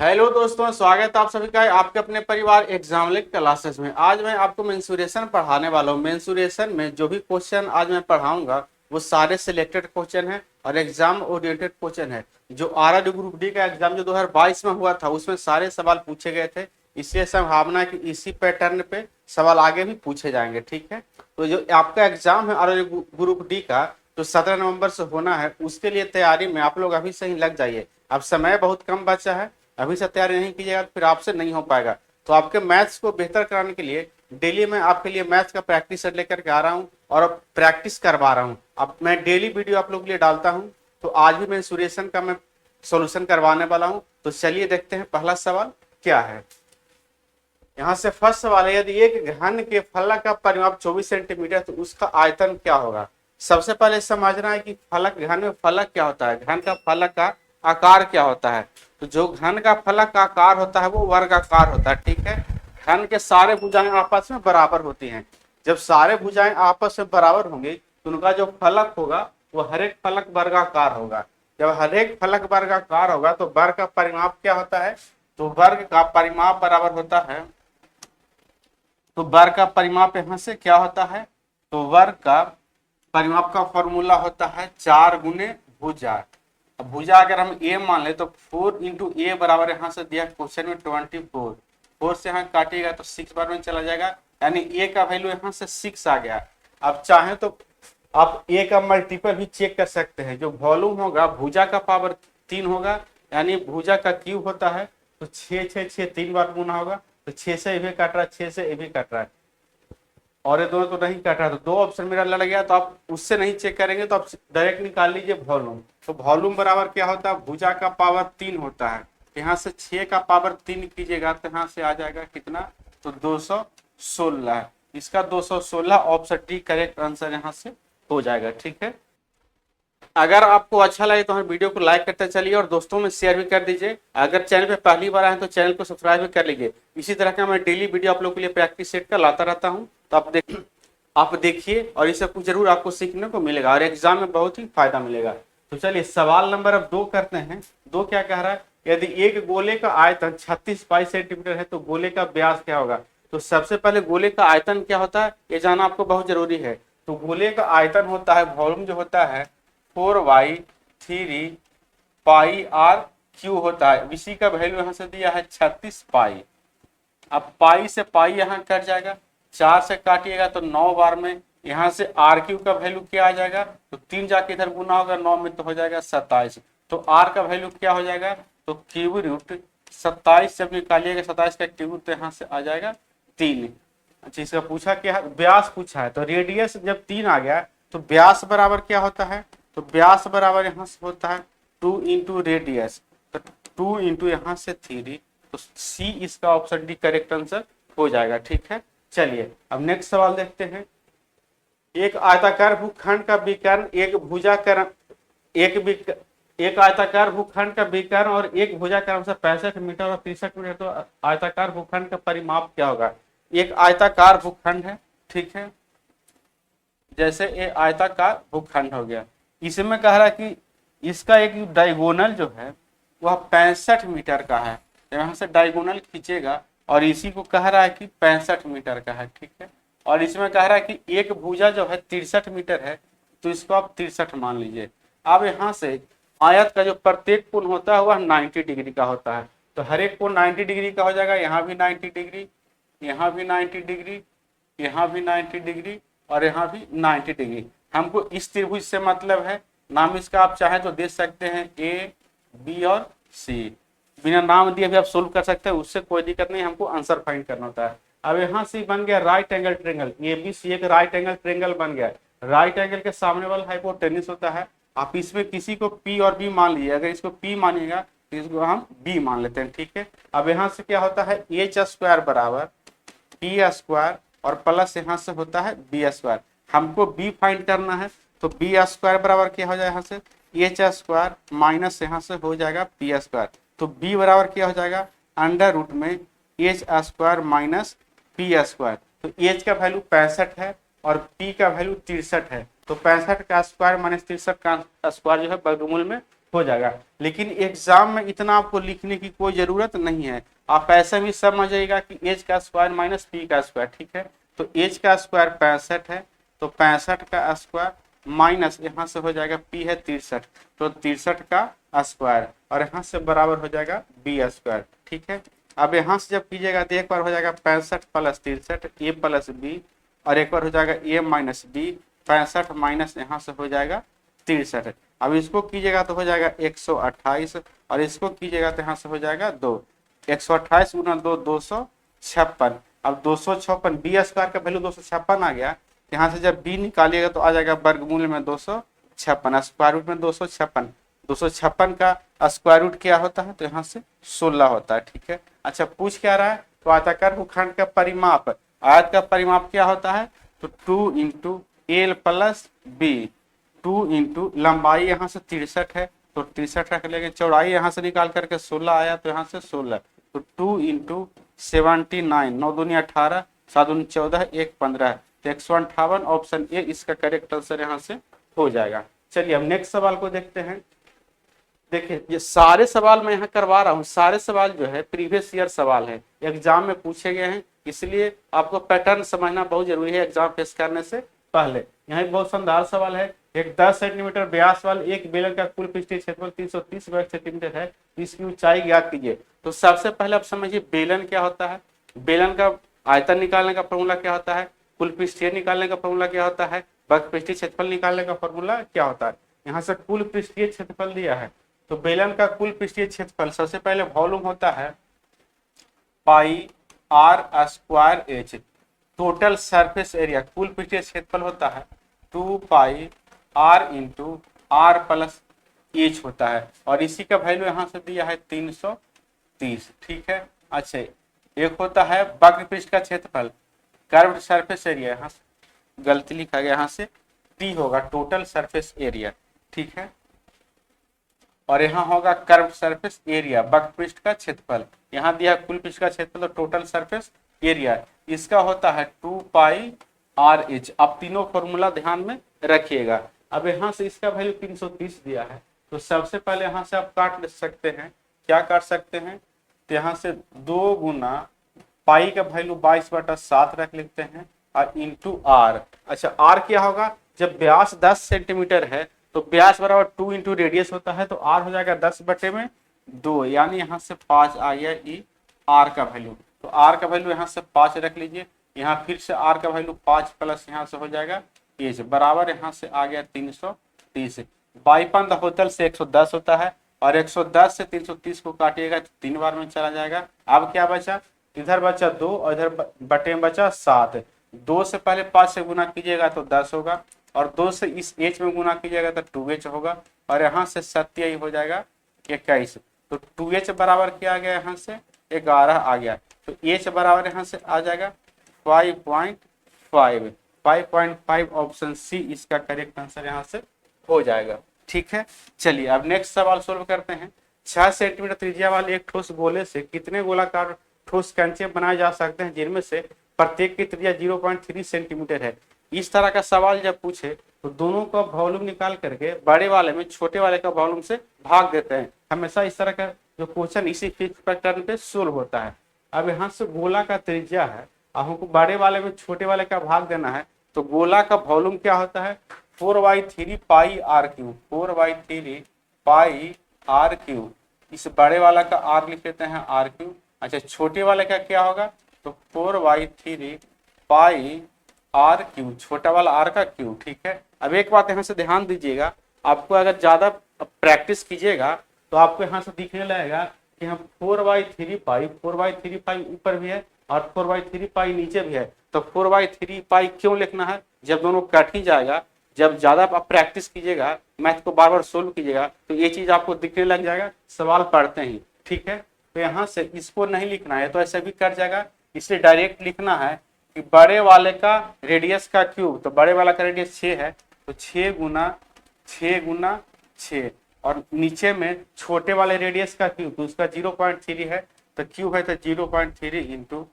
Hello दोस्तों, स्वागत है आप सभी का आपके अपने परिवार एग्जाम्पलिक क्लासेस में। आज मैं आपको मेंसुरेशन पढ़ाने वाला हूँ। मेंसुरेशन में जो भी क्वेश्चन आज मैं पढ़ाऊंगा वो सारे सिलेक्टेड क्वेश्चन है और एग्जाम ओरिएंटेड क्वेश्चन है। जो आरआर ग्रुप डी का एग्जाम जो 2022 में हुआ था उसमें सारे सवाल पूछे गए थे, इसलिए संभावना है कि इसी पैटर्न पे सवाल आगे भी पूछे जाएंगे। ठीक है, तो जो आपका एग्जाम है आरआर ग्रुप डी का जो 17 नवंबर से होना है, उसके लिए तैयारी में आप लोग अभी से ही लग जाइए। अब समय बहुत कम बचा है, अभी से तैयारी नहीं कीजिएगा तो फिर आपसे नहीं हो पाएगा। तो आपके मैथ्स को बेहतर कराने के लिए डेली मैं आपके लिए मैथ्स का प्रैक्टिस सेट लेकर के आ रहा हूँ और अब प्रैक्टिस करवा रहा हूँ। अब मैं डेली वीडियो आप लोगों के लिए डालता हूँ, तो आज भी मेंसुरेशन का मैं सॉल्यूशन करवाने वाला हूँ। तो चलिए देखते हैं पहला सवाल क्या है। यहाँ से फर्स्ट सवाल है, यदि एक घन के फलक का परिमाप 24 सेंटीमीटर तो उसका आयतन क्या होगा। सबसे पहले समझना है कि फलक, घन में फलक क्या होता है, घन का फलक का आकार क्या होता है। तो जो घन का फलक का आकार होता है वो वर्गाकार होता है। ठीक है, घन के सारे भुजाएं आपस में बराबर होती हैं। जब सारे भुजाएं आपस में बराबर होंगी तो उनका जो फलक होगा वो हर एक फलक वर्गाकार होगा। जब हर एक फलक वर्गाकार होगा तो वर्ग का परिमाप क्या होता है, तो वर्ग का परिमाप बराबर होता है, तो वर्ग का परिमाप यहां से क्या होता है, तो वर्ग का परिमाप का फॉर्मूला होता है 4 गुने भुजा। अब भुजा अगर हम ए मान ले तो 4 इंटू ए बराबर यहाँ से दिया क्वेश्चन में 24। 4 से यहाँ काटिएगा तो 6 बार में चला जाएगा, यानी ए का वैल्यू यहाँ से 6 आ गया। अब चाहे तो आप ए का मल्टीपल भी चेक कर सकते हैं। जो वॉल्यूम होगा भुजा का पावर 3 होगा, यानी भुजा का क्यूब होता है, तो 6 6 6 3 बार गुना होगा, तो 6 से ये भी कट रहा है, 6 से ये भी कट रहा है, और ये दोनों तो नहीं कट रहा। तो दो ऑप्शन मेरा लड़ गया, तो आप उससे नहीं चेक करेंगे तो आप डायरेक्ट निकाल लीजिए वॉल्यूम। तो वॉल्यूम बराबर क्या होता है, भुजा का पावर 3 होता है। यहाँ से 6 का पावर 3 कीजिएगा तो यहाँ से आ जाएगा कितना, तो 216 है। इसका 216 ऑप्शन डी करेक्ट आंसर यहाँ से हो जाएगा। ठीक है, अगर आपको अच्छा लगे तो हमारे वीडियो को लाइक करते चलिए और दोस्तों में शेयर भी कर दीजिए। अगर चैनल पे पहली बार आए तो चैनल को सब्सक्राइब भी कर लीजिए। इसी तरह का मैं डेली वीडियो आप लोग के लिए प्रैक्टिस सेट का लाता रहता हूँ, तो आप देखिए और इससे कुछ जरूर आपको सीखने को मिलेगा और एग्जाम में बहुत ही फायदा मिलेगा। तो चलिए सवाल नंबर अब 2 करते हैं। 2 क्या कह रहा है, यदि एक गोले का आयतन 36 पाई सेंटीमीटर है तो गोले का व्यास क्या होगा। तो सबसे पहले गोले का आयतन क्या होता है ये जानना आपको बहुत जरूरी है। तो गोले का आयतन होता है, वॉल्यूम जो होता है 4/3 पाई आर क्यू होता है। इसी का वैल्यू यहाँ से दिया है 36 पाई। अब पाई से पाई यहाँ कट जाएगा, 4 से काटिएगा तो 9 बार में यहाँ से आर क्यू का वैल्यू क्या आ जाएगा, तो 3 जाके इधर गुना होगा 9 में तो हो जाएगा 27। तो आर का वैल्यू क्या हो जाएगा, तो क्यूब रूट 27 जब निकालिएगा 27 का क्यूब रूट तो यहाँ से आ जाएगा 3। अच्छा, इसका पूछा क्या है, व्यास पूछा है। तो रेडियस जब 3 आ गया तो व्यास बराबर क्या होता है, तो व्यास बराबर यहाँ से होता है 2 इंटू रेडियस, तो 2 इंटू यहाँ से 3, तो सी इसका ऑप्शन डी करेक्ट आंसर हो जाएगा। ठीक है, चलिए अब नेक्स्ट सवाल देखते हैं। एक आयताकार भूखंड का विकर्ण एक भुजाकर्ण एक आयताकार भूखंड का विकर्ण और एक भुजाकर्ण से 65 मीटर और 63 मीटर, तो आयताकार भूखंड का परिमाप क्या होगा। एक आयताकार भूखंड है, ठीक है, जैसे ये आयताकार भूखंड हो गया, इसमें कह रहा है कि इसका एक डायगोनल जो है वह 65 मीटर का है। यहाँ से डायगोनल खींचेगा और इसी को कह रहा है कि 65 मीटर का है। ठीक है, और इसमें कह रहा है कि एक भुजा जो है 63 मीटर है, तो इसको आप 63 मान लीजिए। अब यहाँ से आयत का जो प्रत्येक कोण होता है वह 90 डिग्री का होता है, तो हर एक कोण 90 डिग्री का हो जाएगा। यहाँ भी 90 डिग्री, यहाँ भी 90 डिग्री, यहाँ भी 90 डिग्री और यहाँ भी 90 डिग्री। हमको इस त्रिभुज से मतलब है, नाम इसका आप चाहे तो दे सकते हैं ए बी और सी, बिना नाम दिए भी आप सोल्व कर सकते हैं, उससे कोई दिक्कत नहीं, हमको आंसर फाइंड करना होता है। अब यहाँ से बन गया right angle triangle, A B C एक राइट एंगल ट्रेंगल बन गया। राइट एंगल के सामने वाला हाइपोटेन्यूस होता है। आप इसमें किसी को पी और बी मान लीजिए, अगर इसको पी मानिएगा तो इसको हम बी मान लेते हैं। ठीक है, अब यहाँ से क्या होता है, एच स्क्वायर बराबर पी स्क्वायर और प्लस यहाँ से होता है बी स्क्वायर। हमको बी फाइंड करना है, तो बी स्क्वायर बराबर क्या हो जाएगा, यहाँ से एच स्क्वायर माइनस यहाँ से हो जाएगा पी स्क्वायर। तो बी बराबर क्या हो जाएगा, अंडर रूट में H square minus P square. तो एच का वैल्यू 65 है और पी का वैल्यू 63 है, तो 65 का स्क्वायर माइनस 63 का स्क्वायर जो है वर्गमूल में हो जाएगा। लेकिन एग्जाम में इतना आपको लिखने की कोई जरूरत नहीं है, आप ऐसे भी समझिएगा कि एच का स्क्वायर माइनस पी का स्क्वायर, ठीक है। तो एच का स्क्वायर 65 है, तो 65 का स्क्वायर माइनस यहाँ से हो जाएगा पी है 63, तो 63 का स्क्वायर और यहाँ से बराबर हो जाएगा बी स्क्वायर, ठीक है। अब यहाँ से जब कीजिएगा तो एक बार हो जाएगा 65 प्लस 63 ए प्लस बी, और एक बार हो जाएगा ए माइनस बी, 65 माइनस यहाँ से हो जाएगा 63। अब इसको कीजिएगा तो हो जाएगा 128, और इसको कीजिएगा तो यहाँ से हो जाएगा 2, 128 गुना 2 256। अब 256 बी स्क्वायर का वैल्यू 256 आ गया, यहाँ से जब बी निकालिएगा तो आ जाएगा वर्गमूल में 256, स्क्वायर रूट में 256, 256 का स्क्वायर रूट क्या होता है, तो यहाँ से 16 होता है, ठीक है। अच्छा पूछ क्या रहा है, तो आयताकार भूखंड का परिमाप, आयत का परिमाप क्या होता है, तो 2 into L plus B, 2 into लंबाई यहाँ से 63 है तो 63 रख लेंगे, चौड़ाई यहाँ से निकाल करके 16 आया तो यहाँ से 16, तो 2 इंटू 79, 9 दूनी 18, 7 दूनी 14, 1 15, तो 158 ऑप्शन ए इसका करेक्ट आंसर यहाँ से हो जाएगा। चलिए अब नेक्स्ट सवाल को देखते हैं। देखिए ये सारे सवाल मैं यहाँ करवा रहा हूँ, सारे सवाल जो है प्रीवियस ईयर सवाल है, एग्जाम में पूछे गए हैं, इसलिए आपको पैटर्न समझना बहुत जरूरी है एग्जाम फेस करने से पहले। यहाँ एक बहुत शानदार सवाल है, एक 10 सेंटीमीटर व्यास वाले एक बेलन का कुल पृष्ठीय क्षेत्रफल 330 वर्ग सेंटीमीटर है, इसकी ऊंचाई ज्ञात कीजिए। तो सबसे पहले आप समझिए बेलन क्या होता है, बेलन का आयतन निकालने का फॉर्मूला क्या होता है, कुल पृष्ठीय निकालने का फॉर्मूला क्या होता है, वर्ग पृष्ठीय क्षेत्रफल निकालने का फॉर्मूला क्या होता है। यहाँ से कुल पृष्ठीय क्षेत्रफल दिया है, तो बेलन का कुल पृष्ठीय क्षेत्रफल सबसे पहले वॉल्यूम होता है pi r square h, total surface area कुल पृष्ठीय क्षेत्रफल होता है 2 pi r into are plus H होता है, और इसी का वैल्यू यहाँ से दिया है 330, ठीक है। अच्छा एक होता है वक्र पृष्ठ का क्षेत्रफल, कर्व्ड सरफेस एरिया, यहाँ से गलती लिखा गया, यहाँ से टी होगा टोटल सरफेस एरिया, ठीक है, और यहाँ होगा कर्व्ड सरफेस एरिया वक्र पृष्ठ का क्षेत्रफल, यहाँ दिया कुल पृष्ठ का क्षेत्रफल तो टोटल सरफेस एरिया, इसका होता है 2 पाई आर एच। अब तीनों फॉर्मूला ध्यान में रखिएगा। अब यहाँ से इसका वैल्यू 330 दिया है, तो सबसे पहले यहाँ से आप काट सकते हैं, क्या काट सकते हैं, तो यहाँ से 2 गुना पाई का वैल्यू 22/7 रख लेते हैं और इंटू आर। अच्छा आर क्या होगा, जब व्यास 10 सेंटीमीटर है तो व्यास बराबर 2 इंटू रेडियस होता है, तो आर हो जाएगा 10/2, यानी यहाँ से 5 आ गया ई आर का वैल्यू। तो आर का वैल्यू यहाँ से 5 रख लीजिए, यहाँ फिर से आर का वैल्यू 5 प्लस यहाँ से हो जाएगा एच बराबर यहाँ से आ गया 330। 52 से 110 होता है, और 110 से 330 को काटिएगा तो 3 बार में चला जाएगा। अब क्या बचा, इधर बचा 2 और इधर बटे में बचा 7, 2 से पहले 5 से गुना कीजिएगा तो 10 होगा, और 2 से इस एच में गुना कीजिएगा तो 2h होगा, और यहाँ से 27 हो जाएगा 21, तो 2h बराबर क्या आ गया, यहाँ से 11 आ गया, तो h बराबर यहाँ से आ जाएगा 5.5, 5.5 ऑप्शन सी इसका करेक्ट आंसर यहाँ से हो जाएगा, ठीक है। चलिए अब नेक्स्ट सवाल सोल्व करते हैं। 6 सेंटीमीटर त्रिज्या वाले एक ठोस गोले से कितने गोलाकार ठोस कंचे बनाए जा सकते हैं जिनमें से प्रत्येक की त्रिज्या 0.3 सेंटीमीटर है। इस तरह का सवाल जब पूछे तो दोनों का वॉल्यूम निकाल करके बड़े वाले में छोटे वाले का वॉल्यूम से भाग देते हैं। हमेशा इस तरह का जो क्वेश्चन इसी फिक्स पैटर्न पे सोल्व होता है। अब यहाँ से गोला का त्रिज्या है, अब हमको बड़े वाले में छोटे वाले का भाग देना है, तो गोला का वॉल्यूम क्या होता है 4/3 pi r cube, 4/3 pi r cube. इस बड़े वाला का आर लिख लेते हैं आर क्यूब। अच्छा छोटे वाले का क्या होगा, तो 4/3 पाई आर क्यूब, छोटा वाला आर का क्यूब, ठीक है। अब एक बात यहाँ से ध्यान दीजिएगा, आपको अगर ज्यादा प्रैक्टिस कीजिएगा तो आपको यहाँ से दिखने लगेगा कि हम 4/3 पाई, 4/3 पाई ऊपर भी है और 4/3 पाई नीचे भी है, तो 4/3 पाई क्यों लिखना है, जब दोनों कट ही जाएगा, जब ज्यादा आप प्रैक्टिस कीजिएगा, मैथ को बार बार सोल्व कीजिएगा, तो ये चीज आपको दिखने लग जाएगा सवाल पढ़ते ही, ठीक है। तो यहाँ से इसको नहीं लिखना है तो ऐसे भी कट जाएगा, इसलिए डायरेक्ट लिखना है कि बड़े वाले का रेडियस का क्यूब, तो बड़े वाला का रेडियस 6 है, तो 6 गुना 6, और नीचे में छोटे वाले रेडियस का क्यूब, तो उसका 0.3 है, तो क्यूब है तो 0.3 इंटू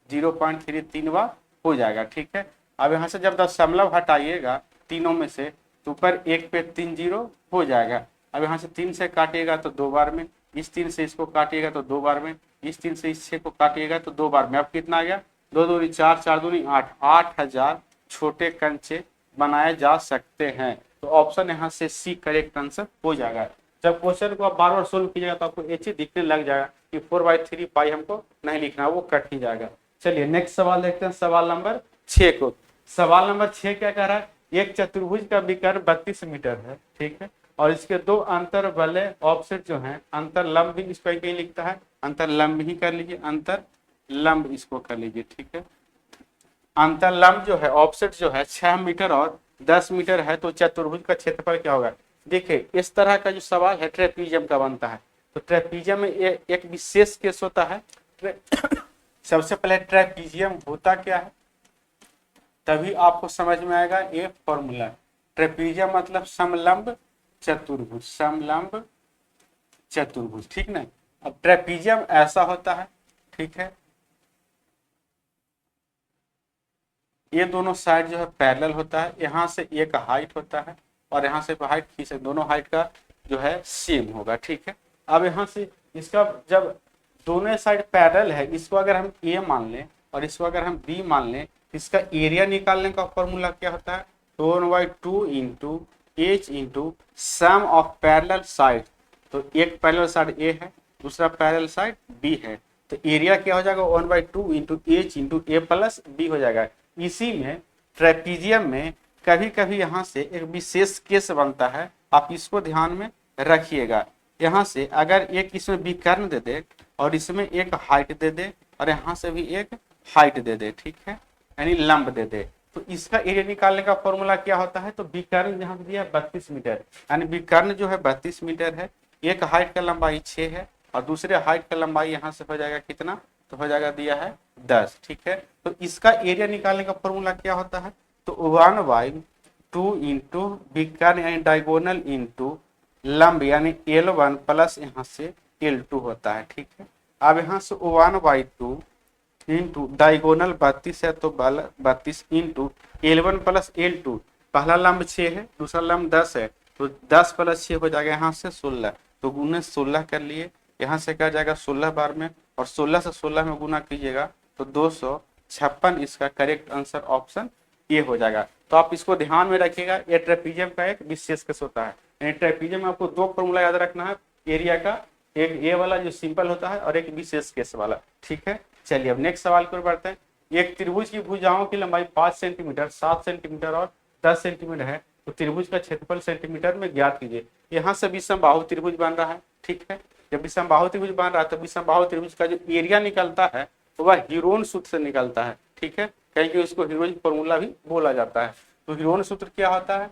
0.3 3 बार हो जाएगा, ठीक है। अब यहाँ से जब दशमलव हटाइएगा तीनों में से, तो ऊपर 1 पे 3 जीरो हो जाएगा। अब यहाँ से 3 से काटिएगा तो 2 बार में, इस 3 से इसको काटिएगा तो 2 बार में, इस 3 से इस 6 को काटिएगा तो 2 बार में। अब कितना आ गया, 2 दूनी 4, 4 दूनी 8, 8000 छोटे कंचे बनाए जा सकते हैं। तो ऑप्शन यहाँ से सी करेक्ट आंसर हो जाएगा। जब क्वेश्चन को आप बार बार सोल्व कीजिएगा तो आपको एक चीज दिखने लग जाएगा कि 4/3 पाई हमको नहीं लिखना, वो कट ही जाएगा। चलिए नेक्स्ट सवाल देखते हैं, सवाल नंबर 6 को। सवाल नंबर 6 क्या कह रहा है, एक चतुर्भुज का विकर्ण 32 मीटर है, ठीक है, और इसके दो अंतर वाले ऑफसेट जो है, अंतर लंब भी इसको कहीं लिखता है, अंतर लंब ही कर लीजिए, अंतर लंब इसको कर लीजिए, ठीक है। अंतर लंब जो है, ऑफसेट जो है 6 मीटर और 10 मीटर है, तो चतुर्भुज का क्षेत्रफल क्या होगा। देखिए इस तरह का जो सवाल है ट्रेपीजियम का बनता है, तो ट्रेपीजियम में एक विशेष केस होता है। सबसे पहले ट्रेपीजियम होता क्या है, तभी आपको समझ में आएगा ये फॉर्मूला। ट्रेपीजियम मतलब समलंब चतुर्भुज, समलंब चतुर्भुज, ठीक ना। अब ट्रेपीजियम ऐसा होता है, ठीक है, ये दोनों साइड जो है पैरेलल होता है, यहाँ से एक हाइट होता है और यहाँ से हाइट खींचे, दोनों हाइट का जो है सेम होगा, ठीक है। अब यहाँ से इसका जब दोनों साइड पैरेलल है, इसको अगर हम ए मान लें और इसको अगर हम बी मान लें, इसका एरिया निकालने का फॉर्मूला क्या होता है, 1/2 into H into sum of parallel side. तो एक पैरेलल साइड ए है, दूसरा पैरेलल साइड बी है, तो एरिया क्या हो जाएगा 1/2 इंटू एच इंटू ए प्लस बी हो जाएगा। इसी में ट्रेपीजियम में कभी कभी यहाँ से एक विशेष केस बनता है, आप इसको ध्यान में रखिएगा। यहाँ से अगर एक इसमें विकर्ण दे दे और इसमें एक हाइट दे दे और यहाँ से भी एक हाइट दे दे, ठीक है, यानी लंब दे दे, तो इसका एरिया निकालने का फॉर्मूला क्या होता है, तो विकर्ण यहाँ दिया 32 मीटर, यानी विकर्ण जो है 32 मीटर है, एक हाइट का लंबाई 6 है और दूसरे हाइट का लंबाई यहाँ से हो जाएगा कितना, तो हो जाएगा दिया है 10, ठीक है। तो इसका एरिया निकालने का फॉर्मूला क्या होता है, तो 1/2 इंटू विकर्ण यानी डायगोनल इंटू लंब यानी L1 प्लस यहाँ से L2 होता है, ठीक है। अब यहाँ से 1/2 इंटू डायगोनल 32 है तो 32 इंटू L1 प्लस L2, पहला लंब 6 है, दूसरा लंब 10 है, तो 10 प्लस 6 हो जाएगा यहाँ से 16, तो गुने 16 कर लिए, यहाँ से क्या जाएगा 16 बार में, और 16 से 16 में गुना कीजिएगा तो 256, इसका करेक्ट आंसर ऑप्शन ए हो जाएगा। तो आप इसको ध्यान में रखिएगा, ये ट्रेपीजियम का एक विशेष केस होता है। यानी ट्रेपीजियम में आपको दो फॉर्मूला याद रखना है, एरिया का, एक ये वाला जो सिंपल होता है और एक विशेष केस वाला, ठीक है। चलिए अब नेक्स्ट सवाल की ओर बढ़ते हैं। एक त्रिभुज की भुजाओं की लंबाई 5 सेंटीमीटर, 7 सेंटीमीटर और 10 सेंटीमीटर है, तो त्रिभुज का क्षेत्रफल सेंटीमीटर में ज्ञात कीजिए। यहाँ से विषमबाहु त्रिभुज बन रहा है, ठीक है। जब विषमबाहु त्रिभुज बन रहा है तो विषमबाहु त्रिभुज का जो एरिया निकलता है वह हीरोन सूत्र से निकलता है, ठीक है, कहीं उसको हीरोन फॉर्मूला भी बोला जाता है। तो हीरोन सूत्र क्या होता है,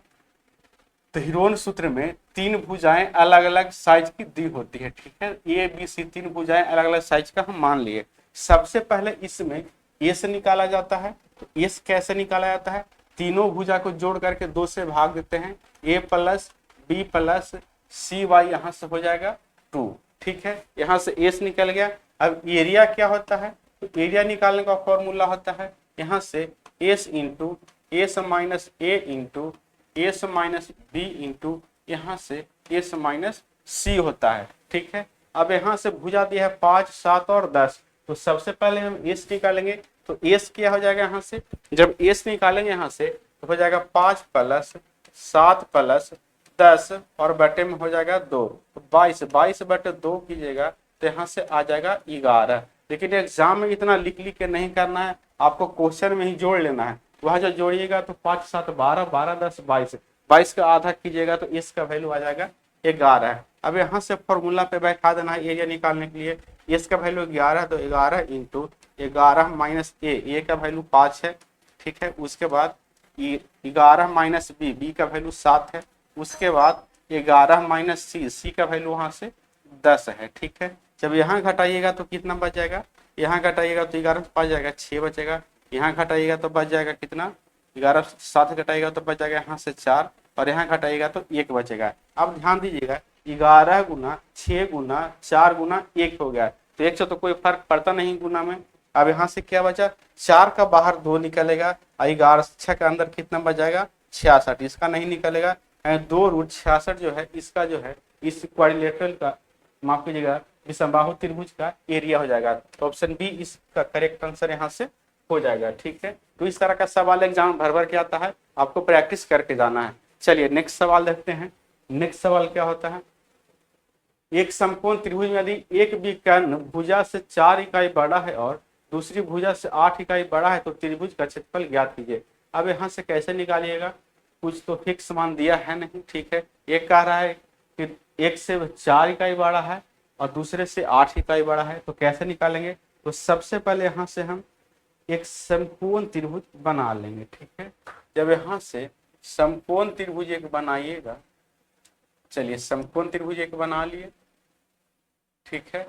तो हीरोन सूत्र में 3 भुजाएं अलग अलग साइज की दी होती है, ठीक है, ए बी सी 3 भुजाएं अलग अलग साइज का हम मान लिए। सबसे पहले इसमें ए से निकाला जाता है, तो ए कैसे निकाला जाता है, तीनों भुजा को जोड़ करके 2 से भाग देते हैं, ए प्लस बी प्लस सी वाई यहाँ से हो जाएगा 2, ठीक है, यहाँ से एस निकल गया। अब एरिया क्या होता है, तो एरिया निकालने का फॉर्मूला होता है यहाँ से s into s minus a into s minus b into यहाँ से एस माइनस सी होता है, ठीक है। अब यहाँ से भुजा दिया है 5, 7 और 10, तो सबसे पहले हम एस निकालेंगे, तो एस क्या हो जाएगा, यहाँ से जब एस निकालेंगे यहाँ से तो हो जाएगा 5 प्लस 7 प्लस 10 और बटे में हो जाएगा 2, तो 22, 22 बटे 2 कीजिएगा तो यहाँ से आ जाएगा 11। लेकिन एग्जाम में इतना लिख लिख के नहीं करना है, आपको क्वेश्चन में ही जोड़ लेना है। वहां जो जोड़िएगा तो 5 7 12, 12 10 22, 22 का आधा कीजिएगा तो एस का वैल्यू आ जाएगा 11। अब यहाँ से फॉर्मूला पे बैठा देना है एरिया निकालने के लिए, एस का वैल्यू 11, तो 11 इंटू 11 माइनस ए का वैल्यू 5 है, ठीक है। उसके बाद 11 माइनस बी का वैल्यू 7 है, उसके बाद 11 माइनस सी का वैल्यू वहां से 10 है, ठीक है। जब यहाँ घटाइएगा तो कितना बच जाएगा, यहाँ घटाइएगा तो 11 से 5 जाएगा 6 बचेगा, यहाँ घटाइएगा तो बच जाएगा कितना, 11 से 7 घटाइएगा तो बच जाएगा यहाँ से 4 और यहाँ घटाइएगा तो 1 बचेगा। अब ध्यान दीजिएगा 11 गुना 6 गुना 4 गुना 1 हो गया, तो 1 से तो कोई फर्क पड़ता नहीं गुना में। अब यहाँ से क्या बचा, 4 का बाहर 2 निकलेगा, 11 6 के अंदर कितना बच जाएगा 66, इसका नहीं निकलेगा। 2√66 जो है इसका जो है इस क्वाड्रिलेटरल का, माफ कीजिएगा, विषमबाहु त्रिभुज का एरिया हो जाएगा। तो ऑप्शन बी इसका करेक्ट आंसर यहाँ से हो जाएगा। ठीक है, तो इस तरह का सवाल एग्जाम भर भर के आता है, आपको प्रैक्टिस करके जाना है। चलिए नेक्स्ट सवाल देखते हैं। नेक्स्ट सवाल क्या होता है, एक समकोण त्रिभुज में यदि एक विकर्ण भुजा से 4 इकाई बड़ा है और दूसरी भुजा से 8 इकाई बड़ा है तो त्रिभुज का क्षेत्रफल ज्ञात कीजिए। अब यहाँ से कैसे निकालिएगा, कुछ तो फिक्स मान दिया है नहीं। ठीक है, एक कह रहा है कि एक से 4 इकाई बड़ा है और दूसरे से 8 इकाई बड़ा है, तो कैसे निकालेंगे। तो सबसे पहले यहाँ से हम एक समकोण त्रिभुज बना लेंगे। ठीक है, जब यहाँ से समकोण त्रिभुज एक बनाइएगा, चलिए समकोण त्रिभुज एक बना लिए। ठीक है,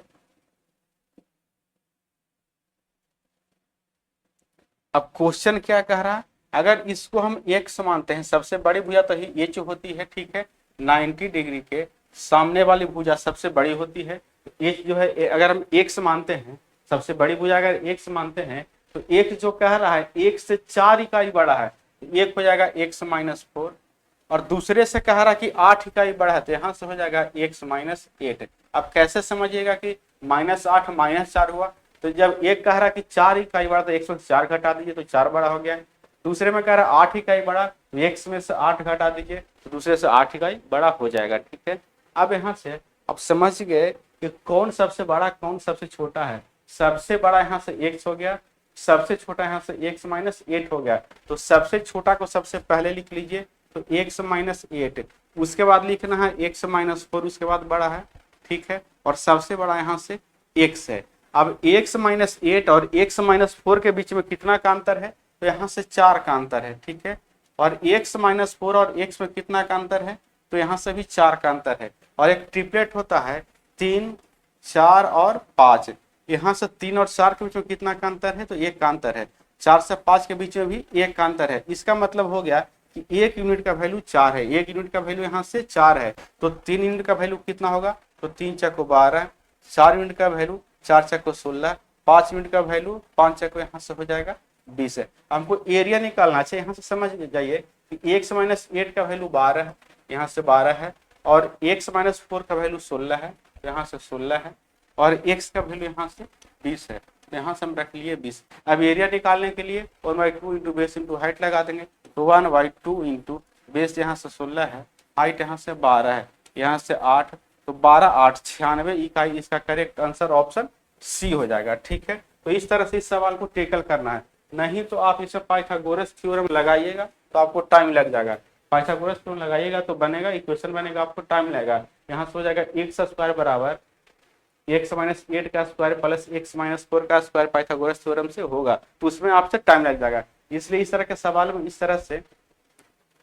अब क्वेश्चन क्या कह रहा है, अगर इसको हम एक्स मानते हैं, सबसे बड़ी भुजा तो ही एच होती है। ठीक है, 90 डिग्री के सामने वाली भुजा सबसे बड़ी होती है। एच जो है अगर हम एक्स मानते हैं, सबसे बड़ी भुजा अगर एक्स मानते हैं, तो एक जो कह रहा है एक से 4 इकाई बड़ा है, एक हो जाएगा x-4, और दूसरे से कह रहा कि 8 इकाई बड़ा है, तो यहाँ से हो जाएगा x-8। अब कैसे समझिएगा कि -8 -4 हुआ, तो जब एक कह रहा कि 4 इकाई बड़ा तो 1 में 4 घटा दीजिए तो 4 बड़ा हो गया है। दूसरे में कह रहा 8 इकाई बड़ा, तो x में से 8 घटा दीजिए तो दूसरे से 8 इकाई बड़ा हो जाएगा। ठीक है, अब यहाँ से अब समझ गए कि कौन सबसे बड़ा कौन सबसे छोटा है। सबसे बड़ा यहाँ से x हो गया, सबसे छोटा यहाँ से x-8 हो गया, तो सबसे छोटा को सबसे पहले लिख लीजिए, तो x-8, उसके बाद लिखना है x-4, उसके बाद बड़ा है। ठीक है, और सबसे बड़ा यहाँ से x है। अब x-8 और x-4 के बीच में कितना का अंतर है, तो यहाँ से 4 का अंतर है। ठीक है, और x-4 और x में कितना का अंतर है, तो यहाँ से भी 4 का अंतर है। और एक ट्रिपलेट होता है 3, 4 और 5, यहाँ से 3 और 4 के बीच में कितना का अंतर है, तो 1 का अंतर है। 4 से 5 के बीच में भी 1 का अंतर है। इसका मतलब हो गया कि 1 यूनिट का वैल्यू 4 है, 1 यूनिट का वैल्यू यहाँ से 4 है, तो 3 यूनिट का वैल्यू कितना होगा, तो 3 चक्को 12, 4 यूनिट का वैल्यू 4 चक्को 16, 5 यूनिट का वैल्यू 5 चक्को यहाँ से हो जाएगा 20 है। हमको एरिया निकालना चाहिए, यहाँ से समझ जाइए कि x-8 का वैल्यू 12 है, यहाँ से 12 है, और x-4 का वैल्यू 16 है, यहाँ से 16 है, और x का वैल्यू यहाँ से 20 है, तो यहाँ से हम रख लिए 20। अब एरिया निकालने के लिए 1/2 इंटू बेस इंटू हाइट लगा देंगे, तो 1/2 इंटू बेस यहाँ से 16 है, हाइट यहाँ से 12 है, यहाँ से 8, तो 12 8 96 इकाई, इसका करेक्ट आंसर ऑप्शन सी हो जाएगा। ठीक है, तो इस तरह से इस सवाल को टेकल करना है, नहीं तो आप इसे पाइथागोरस थ्योरम लगाइएगा तो आपको टाइम लग जाएगा। पाइथागोरस थ्योरम लगाइएगा तो बनेगा, इक्वेशन बनेगा, आपको टाइम लगेगा। यहाँ से हो जाएगा x² बराबर x-8 का स्क्वायर प्लस x-4 का स्क्वायर, पाइथागोरस थ्योरम से होगा, तो उसमें आपसे टाइम लग जाएगा। इसलिए इस तरह के सवाल में इस तरह से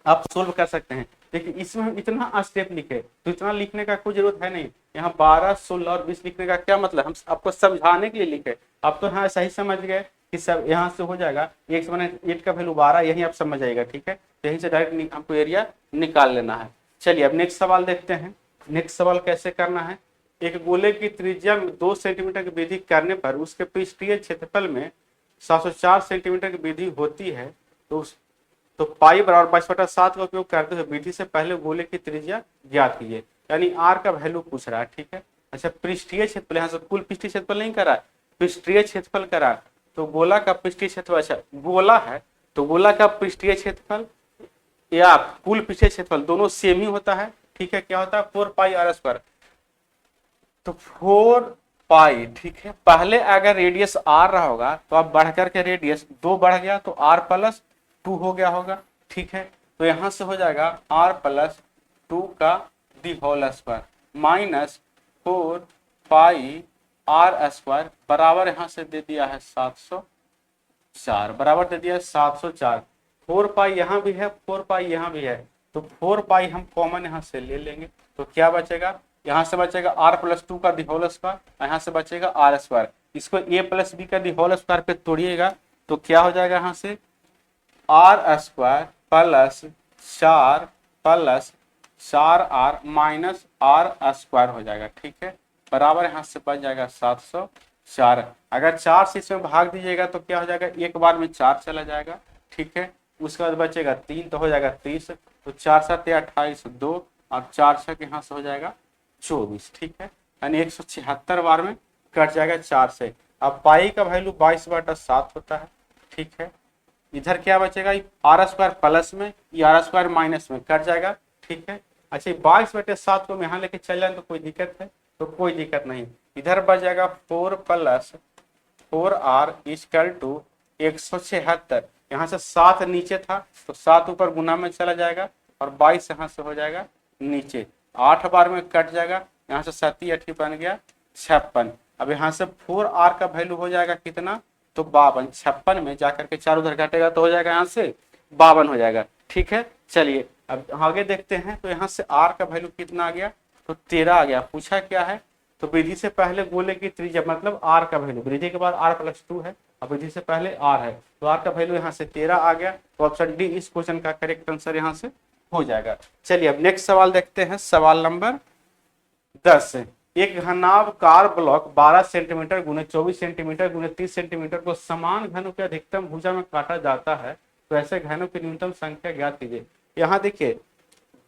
आप सोल्व कर सकते हैं। देखिए इसमें हम इतना स्टेप लिखे, तो इतना लिखने का कोई जरूरत है नहीं। यहाँ 12, 16 और 20 लिखने का क्या मतलब, हम आपको समझाने के लिए लिखे। आप तो हाँ सही समझ गए कि सब यहाँ से हो जाएगा x-8 का वैल्यू 12, यही आप समझ जाएगा। ठीक है, यहीं से डायरेक्ट हमको एरिया निकाल लेना है। चलिए अब नेक्स्ट सवाल देखते हैं। नेक्स्ट सवाल कैसे करना है, एक गोले की त्रिज्या में 2 सेंटीमीटर की वृद्धि करने पर उसके पृष्ठीय क्षेत्रफल में 704 सेंटीमीटर की वृद्धि होती है, तो पाई बराबर 22/7 का उपयोग करते हुए विधि से पहले गोले की त्रिज्या ज्ञात कीजिए। यानी आर का वैल्यू पूछ रहा है। ठीक है, अच्छा पृष्ठीय क्षेत्रफल, यहाँ से कुल पृष्ठीय क्षेत्रफल नहीं करा, पृष्ठीय क्षेत्रफल करा, तो गोला का पृष्ठीय क्षेत्रफल, अच्छा गोला है तो गोला का पृष्ठीय क्षेत्रफल या कुल पृष्ठीय क्षेत्रफल दोनों सेम ही होता है। ठीक है, क्या होता है 4πr², तो 4π। ठीक है, पहले अगर रेडियस r रहा होगा तो आप बढ़कर के रेडियस 2 बढ़ गया तो r+2 हो गया होगा। ठीक है, तो यहां से हो जाएगा r+2 का दी होल² माइनस 4πr² बराबर यहां से दे दिया है 704, बराबर दे दिया है 704। 4π यहाँ भी है, 4π यहाँ भी है, तो 4π हम कॉमन यहाँ से ले लेंगे, तो क्या बचेगा, यहाँ से बचेगा r+2 का दी होल², यहाँ से बचेगा r²। इसको a+b का दी होल² पे तोड़िएगा तो क्या हो जाएगा, यहाँ से r² plus 4 plus 4r minus r² हो जाएगा। ठीक है, बराबर यहाँ से बच जाएगा 704। अगर 4 से इसमें भाग दीजिएगा तो क्या हो जाएगा, एक बार में 4 चला जाएगा। ठीक है, उसके बाद बचेगा 3 तो हो जाएगा 30, तो 4 7 28 2 और 4 6 यहाँ से हो जाएगा 24। ठीक है, यानी 176 बार में कट जाएगा 4 से। अब पाई का वैल्यू 22/7 होता है। ठीक है, इधर क्या बचेगा, आर स्क्वायर प्लस में, ये आर स्क्वायर माइनस में कट जाएगा। ठीक है, अच्छा 22/7 को हम यहाँ लेके चल जाए तो कोई दिक्कत है, तो कोई दिक्कत नहीं। इधर बच जाएगा 4 + 4r = 176। यहाँ से 7 नीचे था तो 7 ऊपर गुना में चला जाएगा और 22 यहाँ से हो जाएगा नीचे, 8 बार में कट जाएगा। यहाँ से 7 8 बन गया 56। अब यहाँ से 4r का वैल्यू हो जाएगा कितना, तो 52। 56 में जाकर के 4 उधर घटेगा तो हो जाएगा यहाँ से 52 हो जाएगा। ठीक है, चलिए अब आगे देखते हैं। तो यहाँ से r का वैल्यू कितना आ गया, तो 13 आ गया। पूछा क्या है, तो विधि से पहले गोले की त्रिज्या मतलब r का वैल्यू, विधि के बाद r+2 है और विधि से पहले r है, तो r का वैल्यू यहाँ से 13 आ गया। तो ऑप्शन डी इस क्वेश्चन का करेक्ट आंसर यहाँ से हो जाएगा। चलिए अब नेक्स्ट सवाल देखते हैं, सवाल नंबर 10। एक घनाभकार ब्लॉक 12 सेंटीमीटर गुने 24 सेंटीमीटर गुने 30 सेंटीमीटर को समान घनों के अधिकतम भुजा में काटा जाता है, तो ऐसे घनों की न्यूनतम संख्या ज्ञात कीजिए। यहाँ देखिए,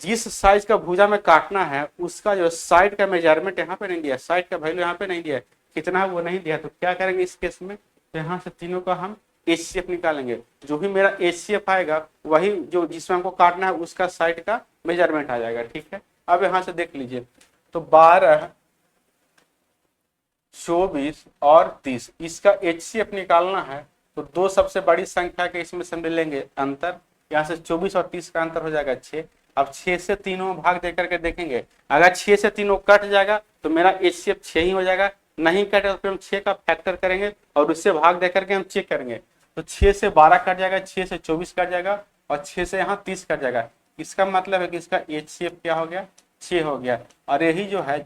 जिस साइज का भुजा में काटना है उसका जो साइड का मेजरमेंट यहाँ पे नहीं दिया, साइड का वैल्यू यहाँ पे नहीं दिया, कितना है वो नहीं दिया, तो क्या करेंगे इस केस में, तो यहाँ से तीनों का हम HCF निकालेंगे। जो भी मेरा HCF आएगा वही जो जिसमें हमको काटना है उसका साइड का मेजरमेंट आ जाएगा। ठीक है, अब यहाँ से देख लीजिए, तो 12 24 और 30 इसका HCF निकालना है, तो दो सबसे बड़ी संख्या के इसमें से हम लेंगे अंतर, यहाँ से 24 और 30 का अंतर हो जाएगा 6। अब 6 से तीनों भाग देकर के देखेंगे, अगर 6 से तीनों कट जाएगा तो मेरा HCF 6 ही हो जाएगा, नहीं कटेगा तो फिर हम 6 का फैक्टर करेंगे और उससे भाग देकर के हम चेक करेंगे। तो 6 से 12 कट जाएगा, 6 से 24 कट जाएगा और 6 से यहाँ 30 कट जाएगा। इसका मतलब है कि इसका HCF क्या हो गया, 6 हो गया। और यही जो है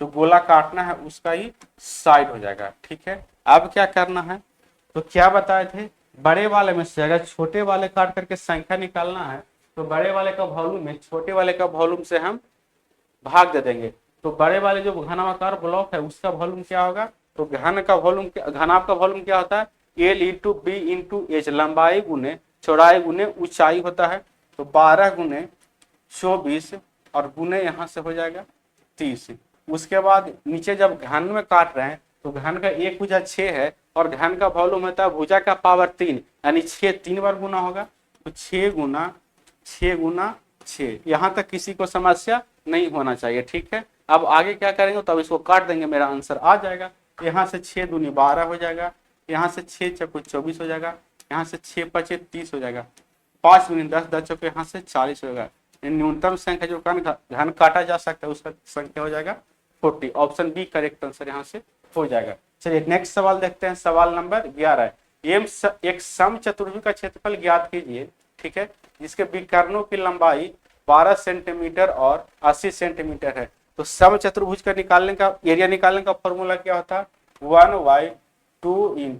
जो गोला काटना है उसका ही साइड हो जाएगा। ठीक है, अब क्या करना है, तो क्या बताए थे, बड़े वाले में से अगर छोटे वाले काट करके संख्या निकालना है तो बड़े वाले का वॉल्यूम में छोटे वाले का वॉल्यूम से हम भाग दे देंगे। तो बड़े वाले जो घनाकार ब्लॉक है उसका वॉल्यूम क्या होगा, तो घन का वॉल्यूम, घनाभ का वॉल्यूम क्या होता है, L × B × H, लंबाई गुने चौड़ाई गुने ऊंचाई होता है। तो 12 गुने 24 और गुने यहाँ से हो जाएगा 30। उसके बाद नीचे जब घन में काट रहे हैं तो घन का एक भुजा 6 है और घन का वॉल्यूम होता है भुजा का पावर 3, यानी 6 3 बार गुना होगा, तो 6 गुना 6 गुना 6। यहाँ तक किसी को समस्या नहीं होना चाहिए। ठीक है, अब आगे क्या करेंगे, तो अब इसको काट देंगे, मेरा आंसर आ जाएगा। यहाँ से 6 दूनी 12 हो जाएगा, यहाँ से 6 चौको 24 हो जाएगा, यहाँ से 6 5 30 हो जाएगा, 5 दूनी 10 10 चौको यहाँ से 40 होगा। न्यूनतम संख्या जो घन काटा जा सकता है उसका संख्या हो जाएगा 40। ऑप्शन बी करेक्ट आंसर यहाँ से हो जाएगा। चलिए नेक्स्ट सवाल देखते हैं, सवाल नंबर 11। एक समचतुर्भुज का क्षेत्रफल ज्ञात कीजिए। ठीक है, जिसके विकर्णों की लंबाई 12 सेंटीमीटर और 80 सेंटीमीटर है। तो समचतुर्भुज का निकालने का एरिया निकालने का फॉर्मूला क्या होता है, 1/2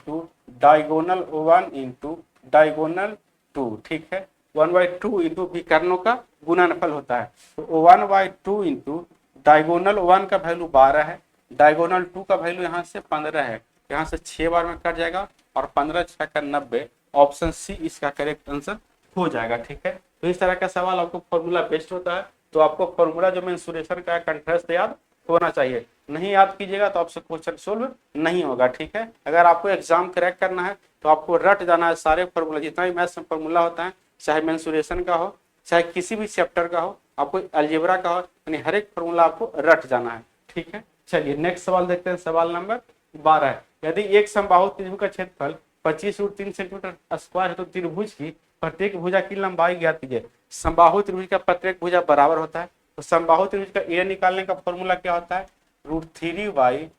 × डायगोनल 1 × डायगोनल 2। ठीक है, 1/2 × विकर्णों का गुणनफल होता है। तो 1/2 × डायगोनल 1 का वैल्यू 12 है, डायगोनल 2 का वैल्यू यहाँ से 15 है, यहाँ से 6 बार में कट जाएगा और 15 6 का 90। ऑप्शन सी इसका करेक्ट आंसर हो जाएगा। ठीक है, तो इस तरह का सवाल आपको फॉर्मूला बेस्ट होता है, तो आपको फॉर्मूला जो मेंसुरेशन का कंठस्थ याद होना चाहिए। नहीं याद कीजिएगा तो आपसे क्वेश्चन सोल्व नहीं होगा। ठीक है, अगर आपको एग्जाम क्रैक करना है तो आपको रट जाना है सारे फॉर्मूला, जितना भी मैथ्स में फॉर्मूला होता है, चाहे मेंसुरेशन का हो चाहे किसी भी चैप्टर का हो, आपको अलजेब्रा का हो, यानी हर एक फॉर्मूला आपको रट जाना है। ठीक है, चलिए नेक्स्ट सवाल देखते हैं, सवाल नंबर 12। यदि एक समबाहु त्रिभुज का क्षेत्रफल 25√3 सेंटीमीटर स्क्वायर है तो त्रिभुज की प्रत्येक भुजा की लंबाई ज्ञात कीजिए। समबाहु त्रिभुज का प्रत्येक भुजा बराबर होता है, तो समबाहु त्रिभुज का एरिया निकालने का फॉर्मूला क्या होता है, √3/4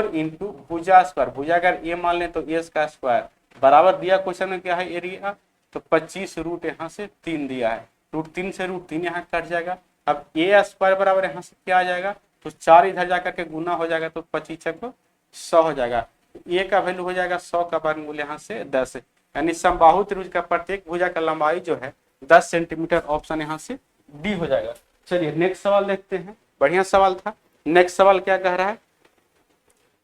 × भुजा स्क्वायर। भुजा अगर ए मान लें तो ए का स्क्वायर बराबर दिया क्वेश्चन में क्या है एरिया, तो 25 रूट यहाँ से 3 दिया है, √3 से √3 यहाँ कट जाएगा। अब ए स्क्वायर बराबर यहाँ से क्या आ जाएगा, तो 4 इधर जाकर के गुना हो जाएगा, तो 25 को 100 हो जाएगा। ए का वैल्यू हो जाएगा 100 का वर्गमूल यहाँ से 10, यानी समबाहु त्रिभुज का प्रत्येक भुजा का लंबाई जो है 10 सेंटीमीटर। ऑप्शन यहाँ से डी हो जाएगा। चलिए नेक्स्ट सवाल देखते हैं, बढ़िया सवाल था। नेक्स्ट सवाल क्या कह रहा है,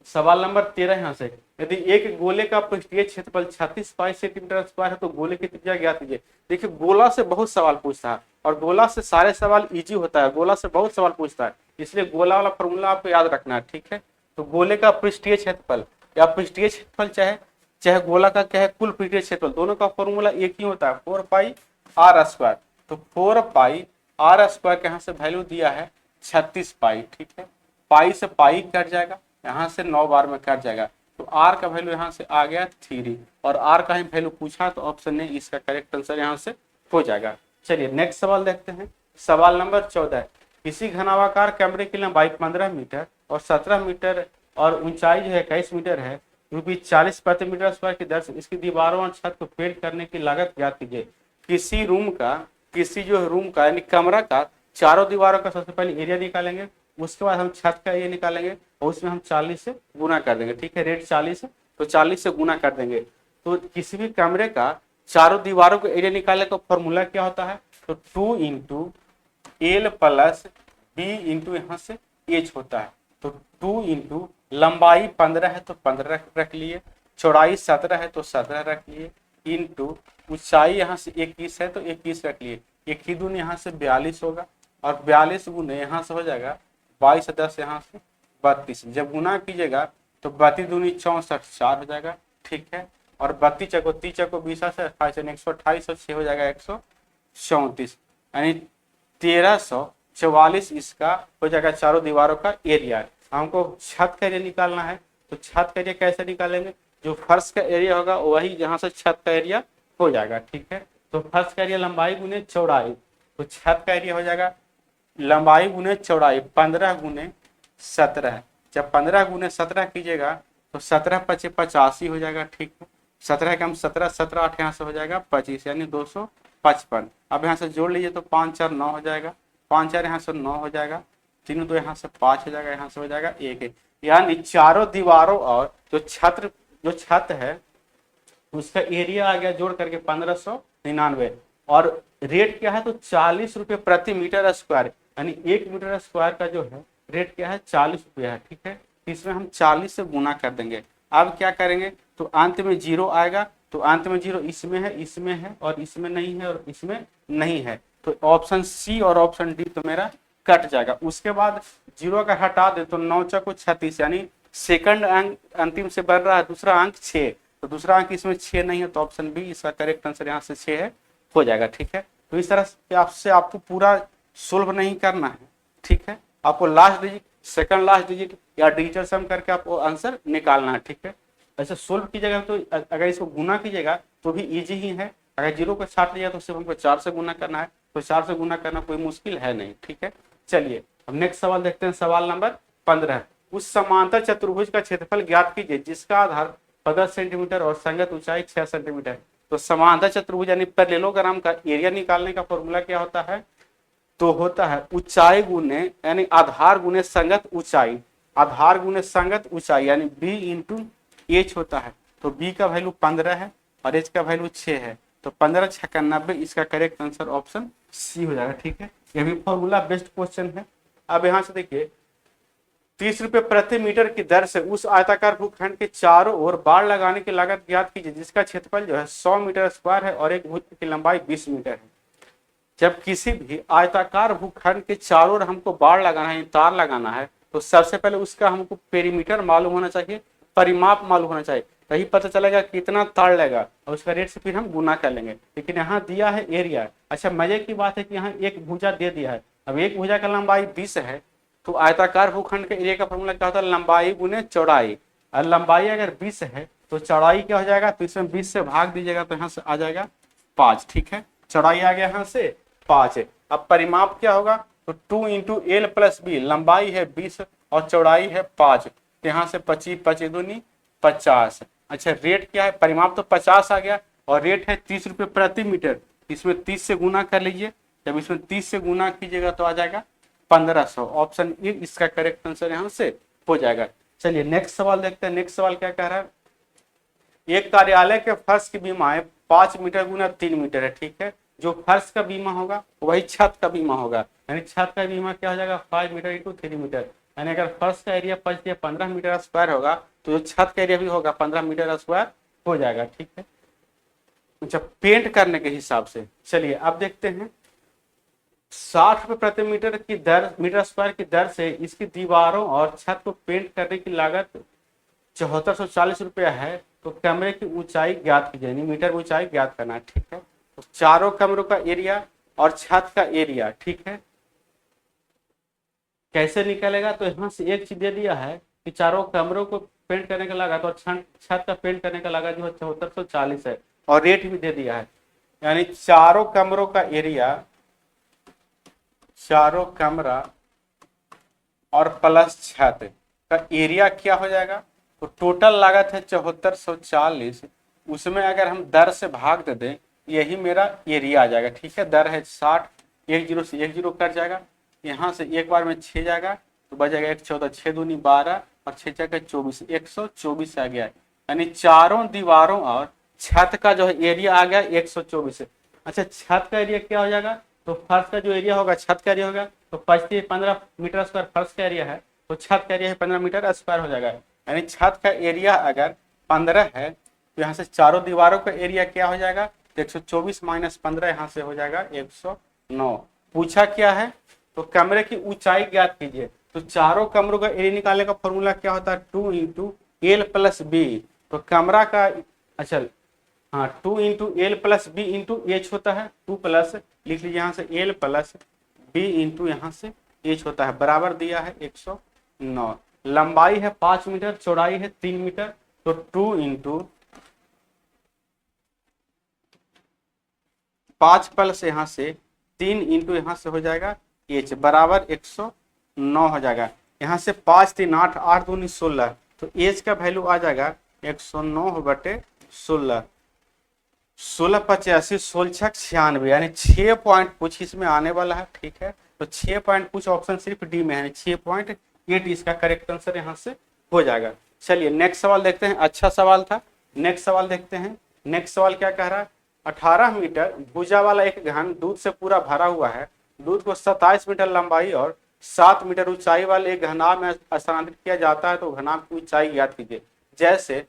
सवाल नंबर 13 यहाँ से, यदि एक गोले का पृष्ठीय क्षेत्रफल 36 पाई सेंटीमीटर स्क्वायर है तो गोले की त्रिज्या ज्ञात कीजिए। देखिए गोला से बहुत सवाल पूछता है और गोला से सारे सवाल इजी होता है, गोला से बहुत सवाल पूछता है, इसलिए गोला वाला फॉर्मूला आपको याद रखना है, ठीक है। तो गोले का पृष्ठीय क्षेत्रफल या पृष्ठीय क्षेत्रफल चाहे चाहे गोला का क्या है कुल पृष्ठीय क्षेत्रफल, दोनों का फॉर्मूला एक ही होता है 4 पाई आर स्क्वायर। तो 4 पाई आर स्क्वायर के यहाँ से वैल्यू दिया है 36 पाई, ठीक है। पाई से पाई कट जाएगा, यहाँ से 9 बार में कट जाएगा, तो आर का वैल्यू यहाँ से आ गया 3 और आर का ही वैल्यू पूछा तो ऑप्शन ए इसका करेक्ट आंसर यहाँ से हो जाएगा। चलिए नेक्स्ट सवाल देखते हैं। सवाल नंबर 14, किसी घनावाकार कमरे की लंबाई 15 मीटर और 17 मीटर और ऊंचाई जो है 21 मीटर है, रूपी 40 प्रति मीटर स्क्वायर की दर से इसकी दीवारों और छत को पेंट करने की लागत ज्ञात कीजिए। किसी रूम का यानी कमरा का चारों दीवारों का सबसे पहले एरिया निकालेंगे, उसके बाद हम छत का एरिया निकालेंगे और उसमें हम 40 से गुना कर देंगे, ठीक है। रेट 40 है तो 40 से गुना कर देंगे। तो किसी भी कमरे का चारों दीवारों का एरिया निकालने का फॉर्मूला क्या होता है, तो 2 into L plus B into यहाँ से एच होता है। तो 2 इंटू लंबाई 15 है तो 15 रख लिए, चौड़ाई 17 है तो 17 रख लिए, इंटू ऊंचाई यहाँ से 21 है तो 21 रख लिए। एक ही दूनी यहाँ से 42 होगा और 42 गुने यहाँ से हो जाएगा 22 10 यहाँ से 32। जब गुना कीजिएगा तो 32 दूनी 64 4 हो जाएगा, ठीक है। और 32 चको 30 चको 20 से 28 128 और 6 हो जाएगा 134, यानी 1344 इसका हो जाएगा चारों दीवारों का एरिया। हमको छत का एरिया निकालना है, तो छत का एरिया कैसे निकालेंगे, जो फर्श का एरिया होगा वही जहां से छत का एरिया हो जाएगा, ठीक है। तो फर्श का एरिया लंबाई गुने चौड़ाई, तो छत का एरिया हो जाएगा लंबाई गुने चौड़ाई 15 गुने 17। जब 15 गुने 17 कीजिएगा तो 17 पचे 85 हो जाएगा, ठीक है। 17 का हम 17 17 8 यहाँ से हो जाएगा 25 यानी 255। अब यहाँ से जोड़ लीजिए तो 5 4 9 हो जाएगा, 5 4 यहाँ से 9 हो जाएगा, 3 2 यहाँ से 5 हो जाएगा, यहाँ से हो जाएगा 1। यानी चारों दीवारों और जो छत है उसका एरिया आ गया जोड़ करके 1599 और रेट क्या है तो 40 रुपये प्रति मीटर स्क्वायर, यानी 1 मीटर स्क्वायर का जो है रेट क्या है 40 रुपये है, ठीक है। इसमें हम 40 से गुना कर देंगे। अब क्या करेंगे तो अंत में 0 आएगा, तो अंत में 0 इसमें है और इसमें नहीं है और इसमें नहीं है, तो ऑप्शन सी और ऑप्शन डी तो मेरा कट जाएगा। उसके बाद 0 का हटा दे तो 9 चौको 36, यानी सेकंड अंक अंतिम से बढ़ रहा है, दूसरा अंक 6, तो दूसरा अंक इसमें 6 नहीं है, तो ऑप्शन बी इसका करेक्ट आंसर यहाँ से 6 है हो जाएगा, ठीक है। तो इस तरह से आपको पूरा सोल्व नहीं करना है, ठीक है। आपको last digit second last digit या डिजिटल सम करके आपको आंसर निकालना है, ठीक है। ऐसे सोल्व कीजिएगा तो अगर इसको गुना कीजिएगा तो भी इजी ही है। अगर 0 को छाट लिया तो सिर्फ हमको 4 से गुना करना है, तो 4 से गुना करना कोई मुश्किल है नहीं, ठीक है। चलिए अब नेक्स्ट सवाल देखते हैं। सवाल नंबर 15, उस समांतर चतुर्भुज का क्षेत्रफल ज्ञात कीजिए जिसका आधार 15 सेंटीमीटर और संगत ऊंचाई 6 सेंटीमीटर। तो समांतर चतुर्भुज यानी पैरेललोग्राम का एरिया निकालने का फॉर्मूला क्या होता है, तो होता है ऊंचाई गुने यानी आधार गुने संगत ऊंचाई, आधार गुने संगत ऊंचाई यानी बी इंटू एच होता है। तो बी का वैल्यू 15 है और एच का वैल्यू 6 है, तो 15 6 90, इसका करेक्ट आंसर ऑप्शन सी हो जाएगा, ठीक है। यह भी फॉर्मूला बेस्ड क्वेश्चन है। अब यहाँ से देखिए 30 रुपये प्रति मीटर की दर से उस आयताकार भूखंड के चारों ओर बाड़ लगाने की लागत ज्ञात कीजिए जिसका क्षेत्रफल जो है 100 मीटर स्क्वायर है और एक भुज की लंबाई 20 मीटर है। जब किसी भी आयताकार भूखंड के चारों ओर हमको बाड़ लगाना है, तार लगाना है, तो सबसे पहले उसका हमको पेरीमीटर मालूम होना चाहिए, परिमाप मालूम होना चाहिए, तभी पता चलेगा कितना तार लगेगा और उसका रेट से फिर हम गुना कर लेंगे। लेकिन यहाँ दिया है एरिया। अच्छा मजे की बात है कि यहाँ एक भुजा दे दिया है। अब एक भुजा का लंबाई 20 है, तो आयताकार भूखंड के एरिया का फॉर्मूला क्या होता है, लंबाई गुने चौड़ाई। और लंबाई अगर 20 है तो चौड़ाई क्या हो जाएगा, तो इसमें 20 से भाग दीजिएगा तो यहाँ से आ जाएगा 5, ठीक है। चौड़ाई आ गया यहाँ से 5 है। अब परिमाप क्या होगा, तो 2 इंटू एल प्लस बी, लंबाई है 20 और चौड़ाई है 5, तो यहाँ से 25 25 दूनी 50। अच्छा रेट क्या है, परिमाप तो 50 आ गया और रेट है 30 रुपये प्रति मीटर, इसमें 30 से गुना कर लीजिए। जब इसमें 30 से गुना कीजिएगा तो आ जाएगा 1500, ऑप्शन ए इसका करेक्ट आंसर यहाँ से हो जाएगा। चलिए नेक्स्ट सवाल देखते हैं। नेक्स्ट सवाल क्या कह रहा है, एक कार्यालय के फर्श की बीमाएं 5 मीटर गुना 3 मीटर है, ठीक है। जो फर्श का बीमा होगा वही छत का बीमा होगा, यानी छत का बीमा क्या हो जाएगा 5 मीटर इंटू 3 मीटर, यानी अगर फर्श का एरिया 15 मीटर स्क्वायर होगा तो जो छत का एरिया भी होगा 15 मीटर स्क्वायर हो जाएगा। ठीक है, जब पेंट करने के हिसाब से चलिए अब देखते हैं 60 रुपए प्रति मीटर की दर, मीटर स्क्वायर की दर से इसकी दीवारों और छत को पेंट करने की लागत 7440 रुपया है। तो कमरे की ऊंचाई ज्ञात कीजिए, यानी मीटर ऊंचाई ज्ञात करना है। ठीक है, तो चारों कमरों का एरिया और छत का एरिया, ठीक है, कैसे निकलेगा? तो यहाँ से एक चीज दे दिया है कि चारों कमरों को पेंट करने का लागत और छत का पेंट करने का लागत जो है 7440 है, और रेट भी दे दिया है। यानी चारों कमरों का एरिया, चारों कमरा और प्लस छत का एरिया क्या हो जाएगा? तो टोटल लागत है 7440, उसमें अगर हम दर से भाग दे दें यही मेरा एरिया आ जाएगा। ठीक है, दर है 60, एक जीरो से एक जीरो कट जाएगा, यहाँ से एक बार में 6 जाएगा तो बचेगा 1 14, 6 दूनी 12 और 6 जगह 24, 124 आ गया। यानी चारों दीवारों और छत का जो है एरिया आ गया 124। अच्छा, छत का एरिया क्या हो जाएगा? तो फर्श का जो एरिया होगा, छत का एरिया होगा, तो 15 मीटर स्क्वायर फर्श का एरिया है, तो छत का एरिया है 15 मीटर स्क्वायर हो जाएगा। यानी छत का एरिया अगर 15 है तो यहाँ से चारों दीवारों का एरिया क्या हो जाएगा? 124 माइनस 15 यहाँ से हो जाएगा 109। पूछा क्या है? तो कमरे की ऊंचाई ज्ञात कीजिए। तो चारों कमरों का एरिया निकालने का फॉर्मूला क्या होता है? 2 इंटू एल प्लस बी। तो कमरा का, अच्छा हाँ, 2 into L plus B into H होता है, 2 प्लस लिख लीजिए यहाँ से एल प्लस बी इंटू यहाँ से एच होता है, बराबर दिया है 109। लंबाई है 5 मीटर, चौड़ाई है 3 मीटर, तो 2 इंटू 5 प्लस यहाँ से 3 इंटू यहाँ से हो जाएगा एच, बराबर 109 हो जाएगा। यहाँ से 5 3 8, 8 दूनी 16, तो एच का वैल्यू आ जाएगा 109 बटे 16, 16 85, 16 96, यानी 6 पॉइंट कुछ इसमें आने वाला है। ठीक है, तो 6 पॉइंट कुछ ऑप्शन सिर्फ डी में है, 6.8 इसका करेक्ट आंसर यहाँ से हो जाएगा। चलिए नेक्स्ट सवाल देखते हैं, अच्छा सवाल था। नेक्स्ट सवाल देखते हैं। नेक्स्ट सवाल क्या कह रहा है? 18 मीटर भुजा वाला एक घन दूध से पूरा भरा हुआ है। दूध को 27 मीटर लंबाई और 7 मीटर ऊंचाई वाले एक घनाभ में स्थानांतरित किया जाता है, तो घनाभ की ऊंचाई ज्ञात कीजिए। जैसे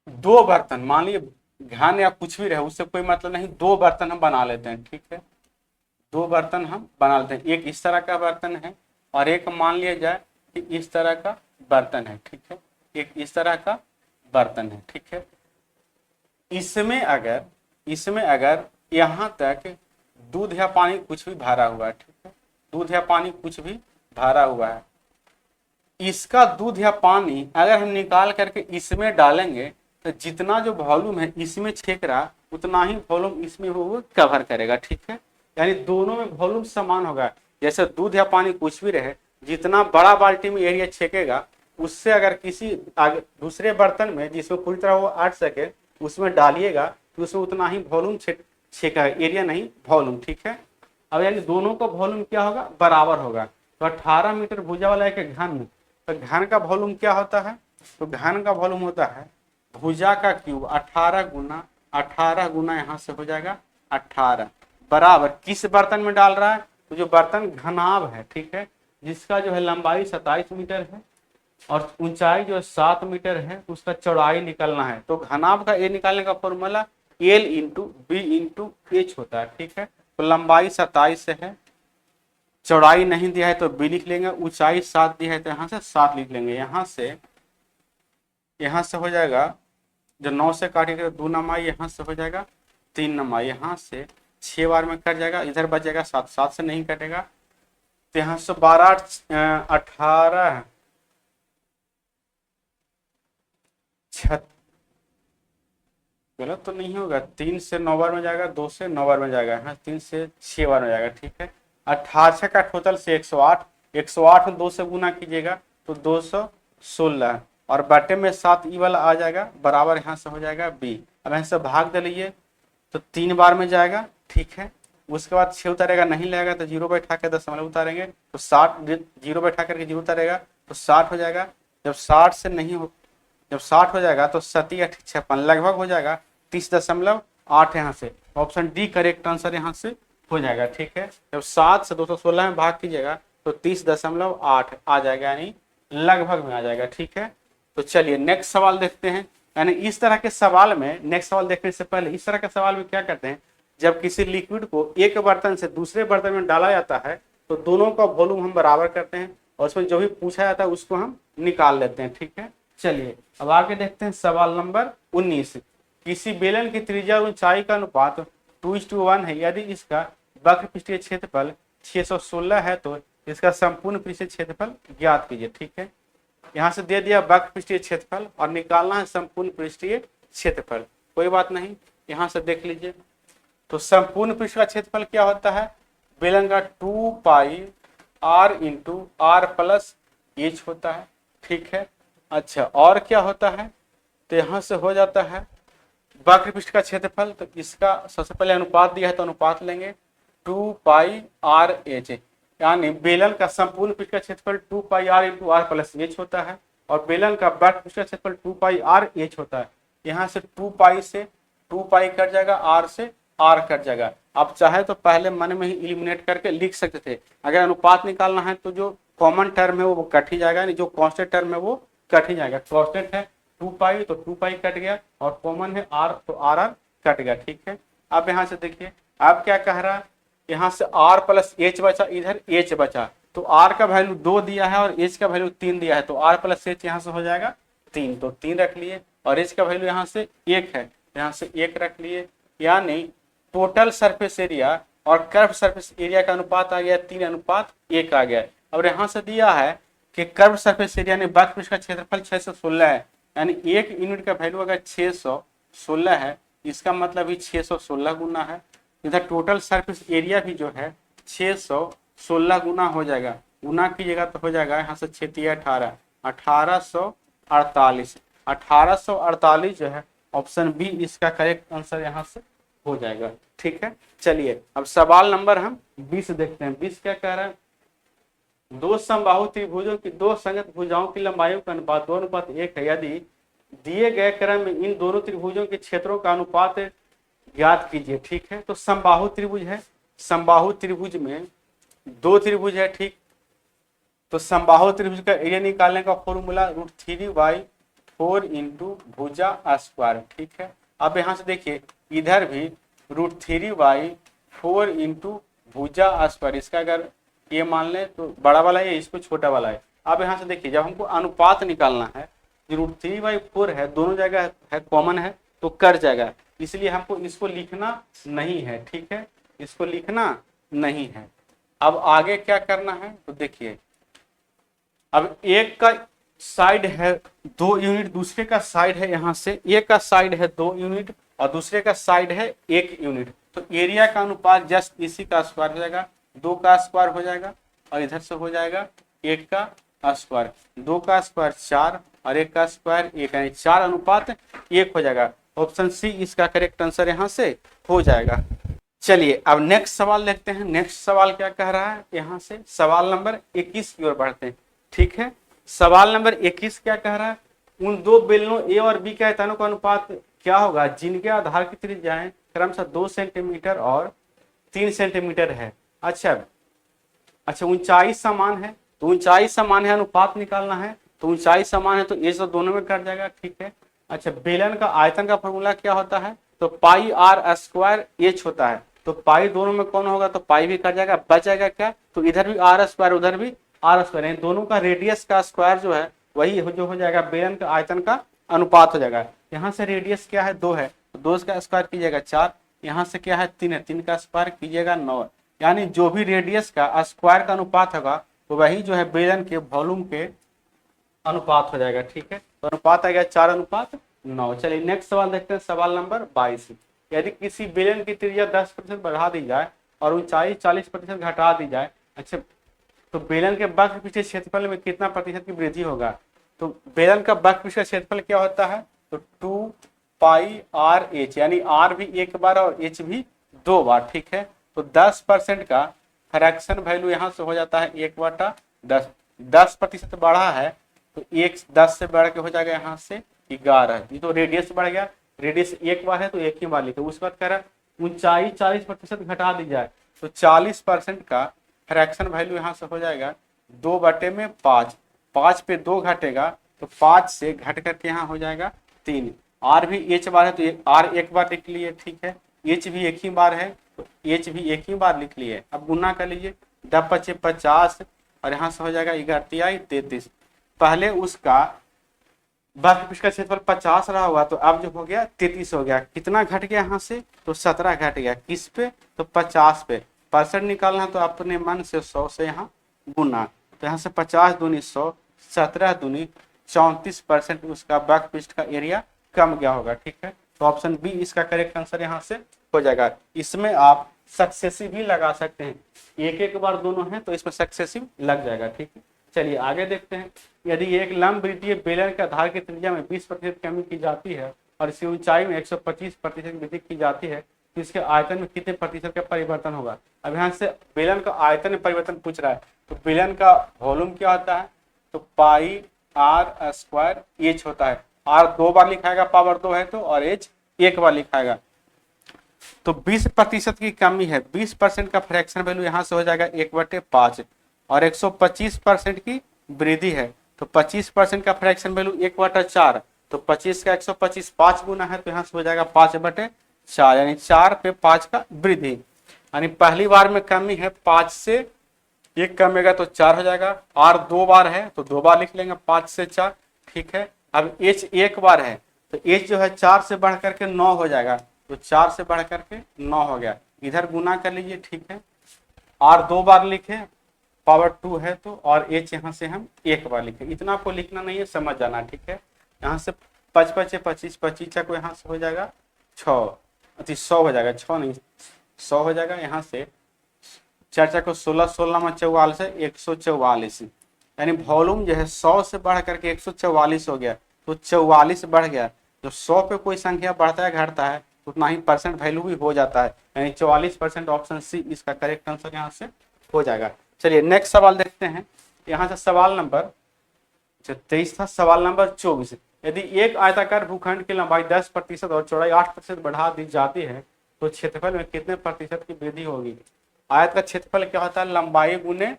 दो बर्तन, मान लीजिए घन या कुछ भी रहे, उससे कोई मतलब नहीं, दो बर्तन हम बना लेते हैं। ठीक है, दो बर्तन हम बना लेते हैं, एक इस तरह का बर्तन है और एक मान लिया जाए कि इस तरह का बर्तन है। ठीक है, एक इस तरह का बर्तन है। ठीक है, इसमें अगर यहाँ तक दूध या पानी कुछ भी भरा हुआ है, ठीक है, दूध या पानी कुछ भी भरा हुआ है, इसका दूध या पानी अगर हम निकाल करके इसमें डालेंगे तो जितना जो वॉल्यूम है इसमें छेक रहा, उतना ही वॉल्यूम इसमें वो कवर करेगा। ठीक है, यानी दोनों में वॉल्यूम समान होगा। जैसे दूध या पानी कुछ भी रहे, जितना बड़ा बाल्टी में एरिया छेकेगा, उससे अगर किसी आगे दूसरे बर्तन में जिसमें पूरी तरह वो अट सके उसमें डालिएगा तो उसमें उतना ही वॉल्यूम छेका, एरिया नहीं वॉल्यूम। ठीक है, अब यानी दोनों का वॉल्यूम क्या होगा? बराबर होगा। तो 18 मीटर भुजा वाला एक घन, तो घन का वॉल्यूम क्या होता है? तो घन का वॉल्यूम होता है भुजा का क्यूब 18 गुना यहाँ से हो जाएगा 18, बराबर किस बर्तन में डाल रहा है? तो जो बर्तन घनाभ है, ठीक है, जिसका जो है लंबाई 27 मीटर है और ऊंचाई जो है 7 मीटर है, उसका चौड़ाई निकालना है। तो घनाभ का ए निकालने का formula L into B into H होता है। ठीक है, तो लंबाई 27 है, चौड़ाई नहीं दिया है तो बी लिख लेंगे, ऊंचाई 7 दिया है तो यहाँ से 7 लिख लेंगे। यहाँ से हो जाएगा, जो 9 से काटेगा 2 नंबर, यहाँ से हो जाएगा 3 नंबर, यहाँ से 6 बार में कट जाएगा, इधर बचेगा 7, 7 से नहीं कटेगा, तो यहाँ से 12 18 गलत तो नहीं होगा, 3 से 9 बार में जाएगा, 2 से 9 बार में जाएगा, हाँ 3 से 6 बार में जाएगा। ठीक है, 18 का टोटल से 108, 108 में 2 से गुना कीजिएगा तो 216 और बटे में 7 ई वाला आ जाएगा, बराबर यहाँ से हो जाएगा बी। अब यहाँ से भाग दे लीजिए तो 3 बार में जाएगा। ठीक है, उसके बाद 6 उतारेगा, नहीं लगेगा तो 0 बैठा के दशमलव उतारेंगे तो 60, 0 बैठा करके 0 उतारेगा तो 60 हो जाएगा। जब 60 हो जाएगा तो 7 8 56 लगभग हो जाएगा 30.8 यहाँ से ऑप्शन डी करेक्ट आंसर यहाँ से हो जाएगा। ठीक है, जब 7 से 216 में भाग कीजिएगा तो 30.8 आ जाएगा, यानी लगभग में आ जाएगा। ठीक है, तो चलिए नेक्स्ट सवाल देखते हैं। यानी इस तरह के सवाल में, नेक्स्ट सवाल देखने से पहले इस तरह के सवाल में क्या करते हैं, जब किसी लिक्विड को एक बर्तन से दूसरे बर्तन में डाला जाता है तो दोनों का वॉल्यूम हम बराबर करते हैं और उसमें जो भी पूछा जाता है उसको हम निकाल लेते हैं। ठीक है, चलिए अब आगे देखते हैं सवाल नंबर 19। किसी बेलन की त्रिज्या और ऊंचाई का अनुपात 2:1 है। यदि इसका वक्र पृष्ठीय क्षेत्रफल 616 है तो इसका संपूर्ण पृष्ठीय क्षेत्रफल ज्ञात कीजिए। ठीक है, यहाँ से दे दिया वक्र पृष्ठीय क्षेत्रफल और निकालना है संपूर्ण पृष्ठीय क्षेत्रफल। कोई बात नहीं, यहाँ से देख लीजिए। तो संपूर्ण पृष्ठ का क्षेत्रफल क्या होता है, बेलन का 2 pi r into are plus H होता है। ठीक है, अच्छा और क्या होता है, तो यहाँ से हो जाता है वक्र पृष्ठ का क्षेत्रफल। तो इसका सबसे पहले अनुपात दिया है तो अनुपात लेंगे 2 पाई आर एच, यानी बेलन का संपूर्ण पृष्ठ का क्षेत्रफल 2 pi r into are plus H होता है और बेलन का वक्र पृष्ठ का क्षेत्रफल 2 पाई आर एच होता है। यहाँ से 2 पाई से 2 पाई कट जाएगा, आर से आर कट जाएगा। आप चाहे तो पहले मन में ही इलिमिनेट करके लिख सकते थे। अगर अनुपात निकालना है तो जो कॉमन टर्म है वो कट ही जाएगा, जो कांस्टेंट टर्म है वो कट ही जाएगा। कांस्टेंट है 2 पाई तो 2 पाई कट गया और कॉमन है आर तो आर आर कट गया। ठीक है, अब यहाँ से देखिए अब क्या कह रहा है, यहाँ से r प्लस एच बचा, इधर h बचा, तो r का वैल्यू 2 दिया है और h का वैल्यू 3 दिया है, तो r प्लस एच यहाँ से हो जाएगा 3, तो 3 रख लिए और h का वैल्यू यहाँ से 1 है, यहाँ से 1 रख लिए। यानी टोटल सरफेस एरिया और कर्व सरफेस एरिया का अनुपात आ गया 3:1 आ गया। और यहाँ से दिया है कि कर्व सरफेस एरिया ने वक्र पृष्ठ का क्षेत्रफल 616 है, यानी 1 यूनिट का वैल्यू अगर 616 है, इसका मतलब भी 616 गुना है। इधर टोटल सरफेस एरिया भी जो है 616 गुना हो जाएगा, गुना कीजिएगा तो हो जाएगा यहाँ से 6 18 1848 1848 जो है ऑप्शन बी इसका करेक्ट आंसर यहाँ से हो जाएगा। ठीक है, चलिए अब सवाल नंबर हम 20 देखते हैं। 20 क्या कह रहा है, दो समबाहु त्रिभुजों की दो संगत भुजाओं की लंबाइयों का अनुपात 2:1 है। यदि दिए गए क्रम में इन दोनों त्रिभुजों के क्षेत्रों का अनुपात ज्ञात कीजिए। ठीक है, तो समबाहु त्रिभुज है, समबाहु त्रिभुज में दो त्रिभुज है। ठीक, तो समबाहु त्रिभुज का एरिया निकालने का फॉर्मूला √3/4 इंटू भुजा स्क्वायर। ठीक है, अब यहाँ से देखिए इधर भी √3/4 इंटू भुजा स्क्वायर, इसका अगर ये मान ले तो बड़ा वाला है, इसको छोटा वाला है। अब यहाँ से देखिए जब हमको अनुपात निकालना है, √3/4 है, दोनों जगह है कॉमन है तो कर जाएगा, इसलिए हमको इसको लिखना नहीं है। ठीक है, इसको लिखना नहीं है। अब आगे क्या करना है तो देखिए, अब एक का साइड है 2 यूनिट, दूसरे का साइड है यहाँ से एक का साइड है 2 यूनिट और दूसरे का साइड है 1 यूनिट, तो एरिया का अनुपात जस्ट इसी का स्क्वायर हो जाएगा, 2 का स्क्वायर हो जाएगा और इधर से हो जाएगा 1 का स्क्वायर, 2 का स्क्वायर 4 और 1 का स्क्वायर 1, यानी 4:1 हो जाएगा। ऑप्शन सी इसका करेक्ट आंसर यहाँ से हो जाएगा। चलिए अब नेक्स्ट सवाल देखते हैं। नेक्स्ट सवाल क्या कह रहा है, यहाँ से सवाल नंबर 21 की ओर बढ़ते हैं। ठीक है, सवाल नंबर 21 क्या कह रहा है, उन दो बेलनों ए और बी के आयतनों का अनुपात क्या होगा जिनके आधार की त्रिज्याएं क्रमशः 2 सेंटीमीटर और 3 सेंटीमीटर है। अच्छा ऊंचाई समान है, तो ऊंचाई समान है, अनुपात निकालना है तो ऊंचाई समान है तो ये तो दोनों में कट जाएगा। ठीक है, अच्छा बेलन का आयतन का फॉर्मूला क्या होता है, तो पाई आर स्क्वायर एच होता है, तो पाई दोनों में कौन होगा तो पाई भी कट जाएगा, बच जाएगा क्या, तो इधर भी आर स्क्वायर उधर भी आर स्क्वायर, दोनों का रेडियस का स्क्वायर जो है वही जो हो जाएगा बेलन का आयतन का अनुपात हो जाएगा। यहाँ से रेडियस क्या है 2 है, तो 2 का स्क्वायर कीजिएगा 4, यहाँ से क्या है 3 है, 3 का स्क्वायर कीजिएगा 9, यानी जो भी रेडियस का स्क्वायर का अनुपात होगा तो वही जो है बेलन के वॉल्यूम के अनुपात हो जाएगा। ठीक है, तो अनुपात आ गया 4:9। चलिए नेक्स्ट सवाल देखते हैं, सवाल नंबर 22। यदि किसी बेलन की त्रिज्या 10% बढ़ा दी जाए और ऊंचाई 40% घटा दी जाए, अच्छा तो बेलन के वक्र पृष्ठीय क्षेत्रफल में कितना प्रतिशत की वृद्धि होगा, तो बेलन का वक्र पृष्ठीय क्षेत्रफल क्या होता है, तो 2 पाई आर एच, यानी आर भी 1 बार और एच भी 2 बार। ठीक है, तो 10% का फ्रैक्शन वैल्यू यहाँ से हो जाता है 1/10, 10% बढ़ा है तो 10 से बढ़ के हो जाएगा यहाँ से 11, ये तो रेडियस बढ़ गया, रेडियस 1 बार है तो 1 ही बार लिखे। उसके बाद कह रहा है ऊंचाई 40% घटा दी जाए, तो 40% का फ्रैक्शन वैल्यू यहाँ से हो जाएगा 2/5। 5 पे 2 घटेगा तो 5 से घट करके यहाँ हो जाएगा 3। आर भी एच बार है तो आर एक बार लिख लिए, ठीक है। एच भी एक ही बार है तो एच भी एक ही बार लिख लिए। अब गुना कर लीजिए, 10×5 = 50 और यहाँ से हो जाएगा 11×3 = 33। पहले उसका वर्ग पृष्ठ का क्षेत्रफल 50 रहा हुआ तो अब जो हो गया 33 हो गया। कितना घट गया यहाँ से तो 17 घट गया। किस पे तो 50 पे। परसेंट निकालना तो अपने मन से 100 से यहाँ गुना, तो यहाँ से 50 दूनी 100, 17 दूनी 34% उसका वर्ग पृष्ठ का एरिया कम गया होगा, ठीक है। तो ऑप्शन बी इसका करेक्ट आंसर यहाँ से हो जाएगा। इसमें आप सक्सेसिव भी लगा सकते हैं, एक एक बार दोनों है तो इसमें सक्सेसिव लग जाएगा, ठीक है। चलिए आगे देखते हैं। यदि एक लंबवृत्तीय बेलन के आधार की त्रिज्या में 20% कमी की जाती है और इसकी ऊंचाई में 125% वृद्धि की जाती है तो इसके आयतन में कितने प्रतिशत का परिवर्तन होगा। अब यहाँ से बेलन का आयतन में परिवर्तन पूछ रहा है तो बेलन का वॉल्यूम क्या होता है तो πr² h होता है। r 2 बार लिखाएगा, पावर 2 है तो, और h 1 बार लिखाएगा। तो 20% की कमी है, 20% का फ्रैक्शन वैल्यू यहाँ से हो जाएगा 1/5 और 125% की वृद्धि है तो 25% का फ्रैक्शन वैल्यू 1/4 तो 25 का 125 5 गुना है तो यहाँ से हो जाएगा 5/4 यानी 4 पे 5 का वृद्धि। यानी पहली बार में कमी है, 5 से 1 कमेगा तो 4 हो जाएगा। r 2 बार है तो 2 बार लिख लेंगे, 5 से 4, ठीक है। अब h 1 बार है तो h जो है 4 से बढ़ करके 9 हो जाएगा तो 4 से बढ़ करके 9 हो गया। इधर गुना कर लीजिए, ठीक है। r 2 बार लिखे, पावर 2 है तो, और h यहाँ से हम 1 बार लिखे। इतना आपको लिखना नहीं है, समझ जाना, ठीक है। यहाँ से 5 5 25 25 को यहाँ से हो जाएगा 6, 100 हो जाएगा, 6 नहीं 100 हो जाएगा। यहाँ से 4 को 16, 16 में 44 है 144, यानी वॉल्यूम जो है 100 से बढ़ करके 144 हो गया तो 44 बढ़ गया। जब 100 पे कोई संख्या बढ़ता है घटता है उतना ही परसेंट वैल्यू भी हो जाता है, यानी 44%। ऑप्शन सी इसका करेक्ट आंसर यहाँ से हो जाएगा। चलिए नेक्स्ट सवाल देखते हैं। यहाँ से सवाल नंबर 23 था, सवाल नंबर 24। यदि एक आयताकार भूखंड की लंबाई 10% और चौड़ाई 8% बढ़ा दी जाती है तो क्षेत्रफल में कितने प्रतिशत की वृद्धि होगी। आयत का क्षेत्रफल क्या होता है, लंबाई गुने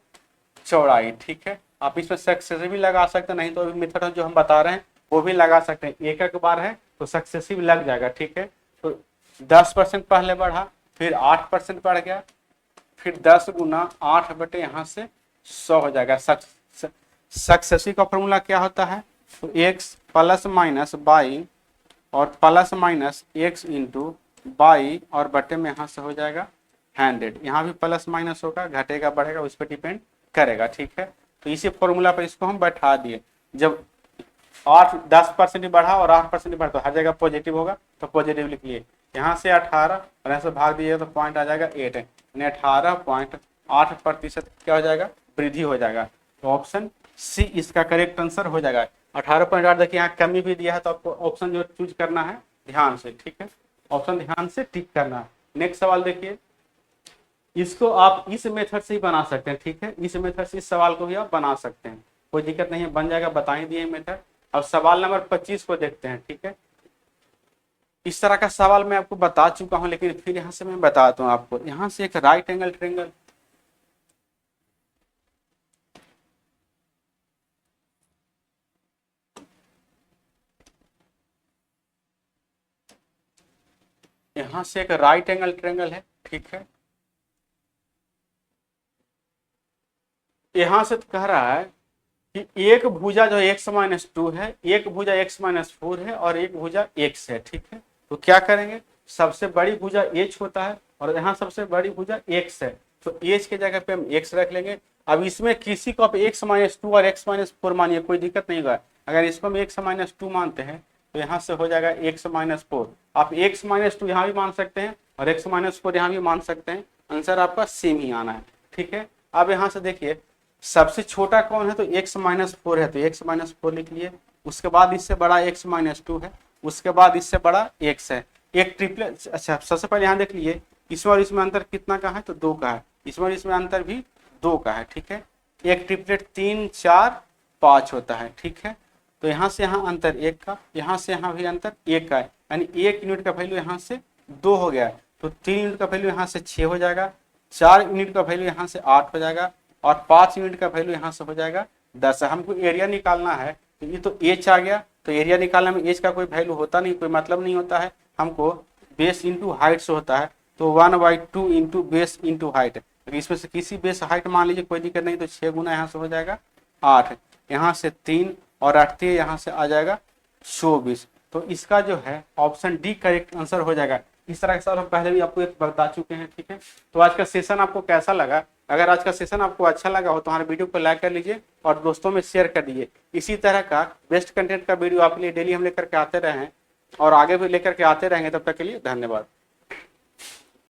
चौड़ाई, ठीक है। आप इसमें सक्सेसिव भी लगा सकते हैं, नहीं तो अभी मेथड जो हम बता रहे हैं वो भी लगा सकते हैं। एक एक बार है तो सक्सेसिव लग जाएगा, ठीक है। तो 10% पहले बढ़ा, फिर 8% बढ़ गया, फिर 10 गुना 8 यहाँ से 100 हो जाएगा। सक्सेसिव का फॉर्मूला क्या होता है तो x प्लस माइनस बाई और plus minus x into by और बटे में यहाँ से हो जाएगा 100। यहाँ भी प्लस माइनस होगा, घटेगा बढ़ेगा उस पर डिपेंड करेगा, ठीक है। तो इसी फॉर्मूला पर इसको हम बैठा दिए। जब 10% बढ़ा और 8% बढ़ा तो हर जगह पॉजिटिव होगा तो पॉजिटिव लिख लिए। यहाँ से 18 और यहाँ से भाग दीजिएगा तो पॉइंट आ जाएगा 8, यानी 18.8% क्या हो जाएगा, वृद्धि हो जाएगा। तो ऑप्शन सी इसका करेक्ट आंसर हो जाएगा। 18.8 देखिए यहाँ कमी भी दिया है तो आपको ऑप्शन जो चूज करना है ध्यान से, ठीक है। ऑप्शन ध्यान से टिक करना है। नेक्स्ट सवाल देखिए, इसको आप इस मेथड से ही बना सकते हैं, ठीक है। इस मेथड से इस सवाल को भी आप बना सकते हैं, कोई दिक्कत नहीं है, बन जाएगा, बता ही दिए मेथड। अब सवाल नंबर 25 को देखते हैं, ठीक है। इस तरह का सवाल मैं आपको बता चुका हूं लेकिन फिर यहाँ से मैं बताता हूँ आपको। यहाँ से एक राइट एंगल ट्रायंगल, यहाँ से एक राइट एंगल ट्रायंगल है, ठीक है। यहाँ से कह रहा है कि एक भुजा जो x-2 है, एक भुजा x-4 है और एक भुजा x है, ठीक है। तो क्या करेंगे, सबसे बड़ी भुजा h होता है और यहाँ सबसे बड़ी भुजा x है तो h के जगह पे हम x रख लेंगे। अब इसमें किसी को आप x-2 और x-4 मानिए, कोई दिक्कत नहीं होगा। अगर इसको हम x-2 मानते हैं तो यहाँ से हो जाएगा x-4। आप x-2 यहाँ भी मान सकते हैं और x-4 यहाँ भी मान सकते हैं, आंसर आपका सेम ही आना है, ठीक है। अब यहाँ से देखिए सबसे छोटा कौन है तो x-4 है तो x-4 लिख लिए। उसके बाद इससे बड़ा x-2 है, उसके बाद इससे बड़ा x है। एक ट्रिपलेट, अच्छा सबसे पहले यहाँ देख लिए इसमें और इसमें अंतर कितना का है तो 2 का है, इसमें और इसमें अंतर भी 2 का है, ठीक है। एक ट्रिपलेट 3 4 5 होता है, ठीक है। तो यहाँ से यहाँ अंतर 1 का, यहाँ से यहाँ भी अंतर 1 का है, यानी 1 यूनिट का वैल्यू यहाँ से 2 हो गया तो 3 यूनिट का वैल्यू यहाँ से 6 हो जाएगा। 4 यूनिट का वैल्यू यहाँ से 8 हो जाएगा और 5 यूनिट का वैल्यू यहाँ से हो जाएगा 10 है। हमको एरिया निकालना है, तो ये तो एच आ गया, तो एरिया निकालने में एच का कोई वैल्यू होता नहीं, कोई मतलब नहीं होता है, हमको बेस इंटू हाइट से होता है। तो 1/2 इंटू बेस इंटू हाइट, इसमें से किसी बेस हाइट मान लीजिए, कोई दिक्कत नहीं, तो 6 गुना यहाँ से हो जाएगा 8, यहाँ से 3 और 8 यहाँ से आ जाएगा 24। तो इसका जो है ऑप्शन डी करेक्ट आंसर हो जाएगा। इस तरह के सवाल हम पहले भी आपको एक बता चुके हैं, ठीक है। तो आज का सेशन आपको कैसा लगा? अगर आज का सेशन आपको अच्छा लगा हो तो हमारे वीडियो को लाइक कर लीजिए और दोस्तों में शेयर कर दीजिए। इसी तरह का बेस्ट कंटेंट का वीडियो आपके लिए डेली हम लेकर के आते रहे हैं और आगे भी लेकर के आते रहेंगे। तब तक के लिए धन्यवाद।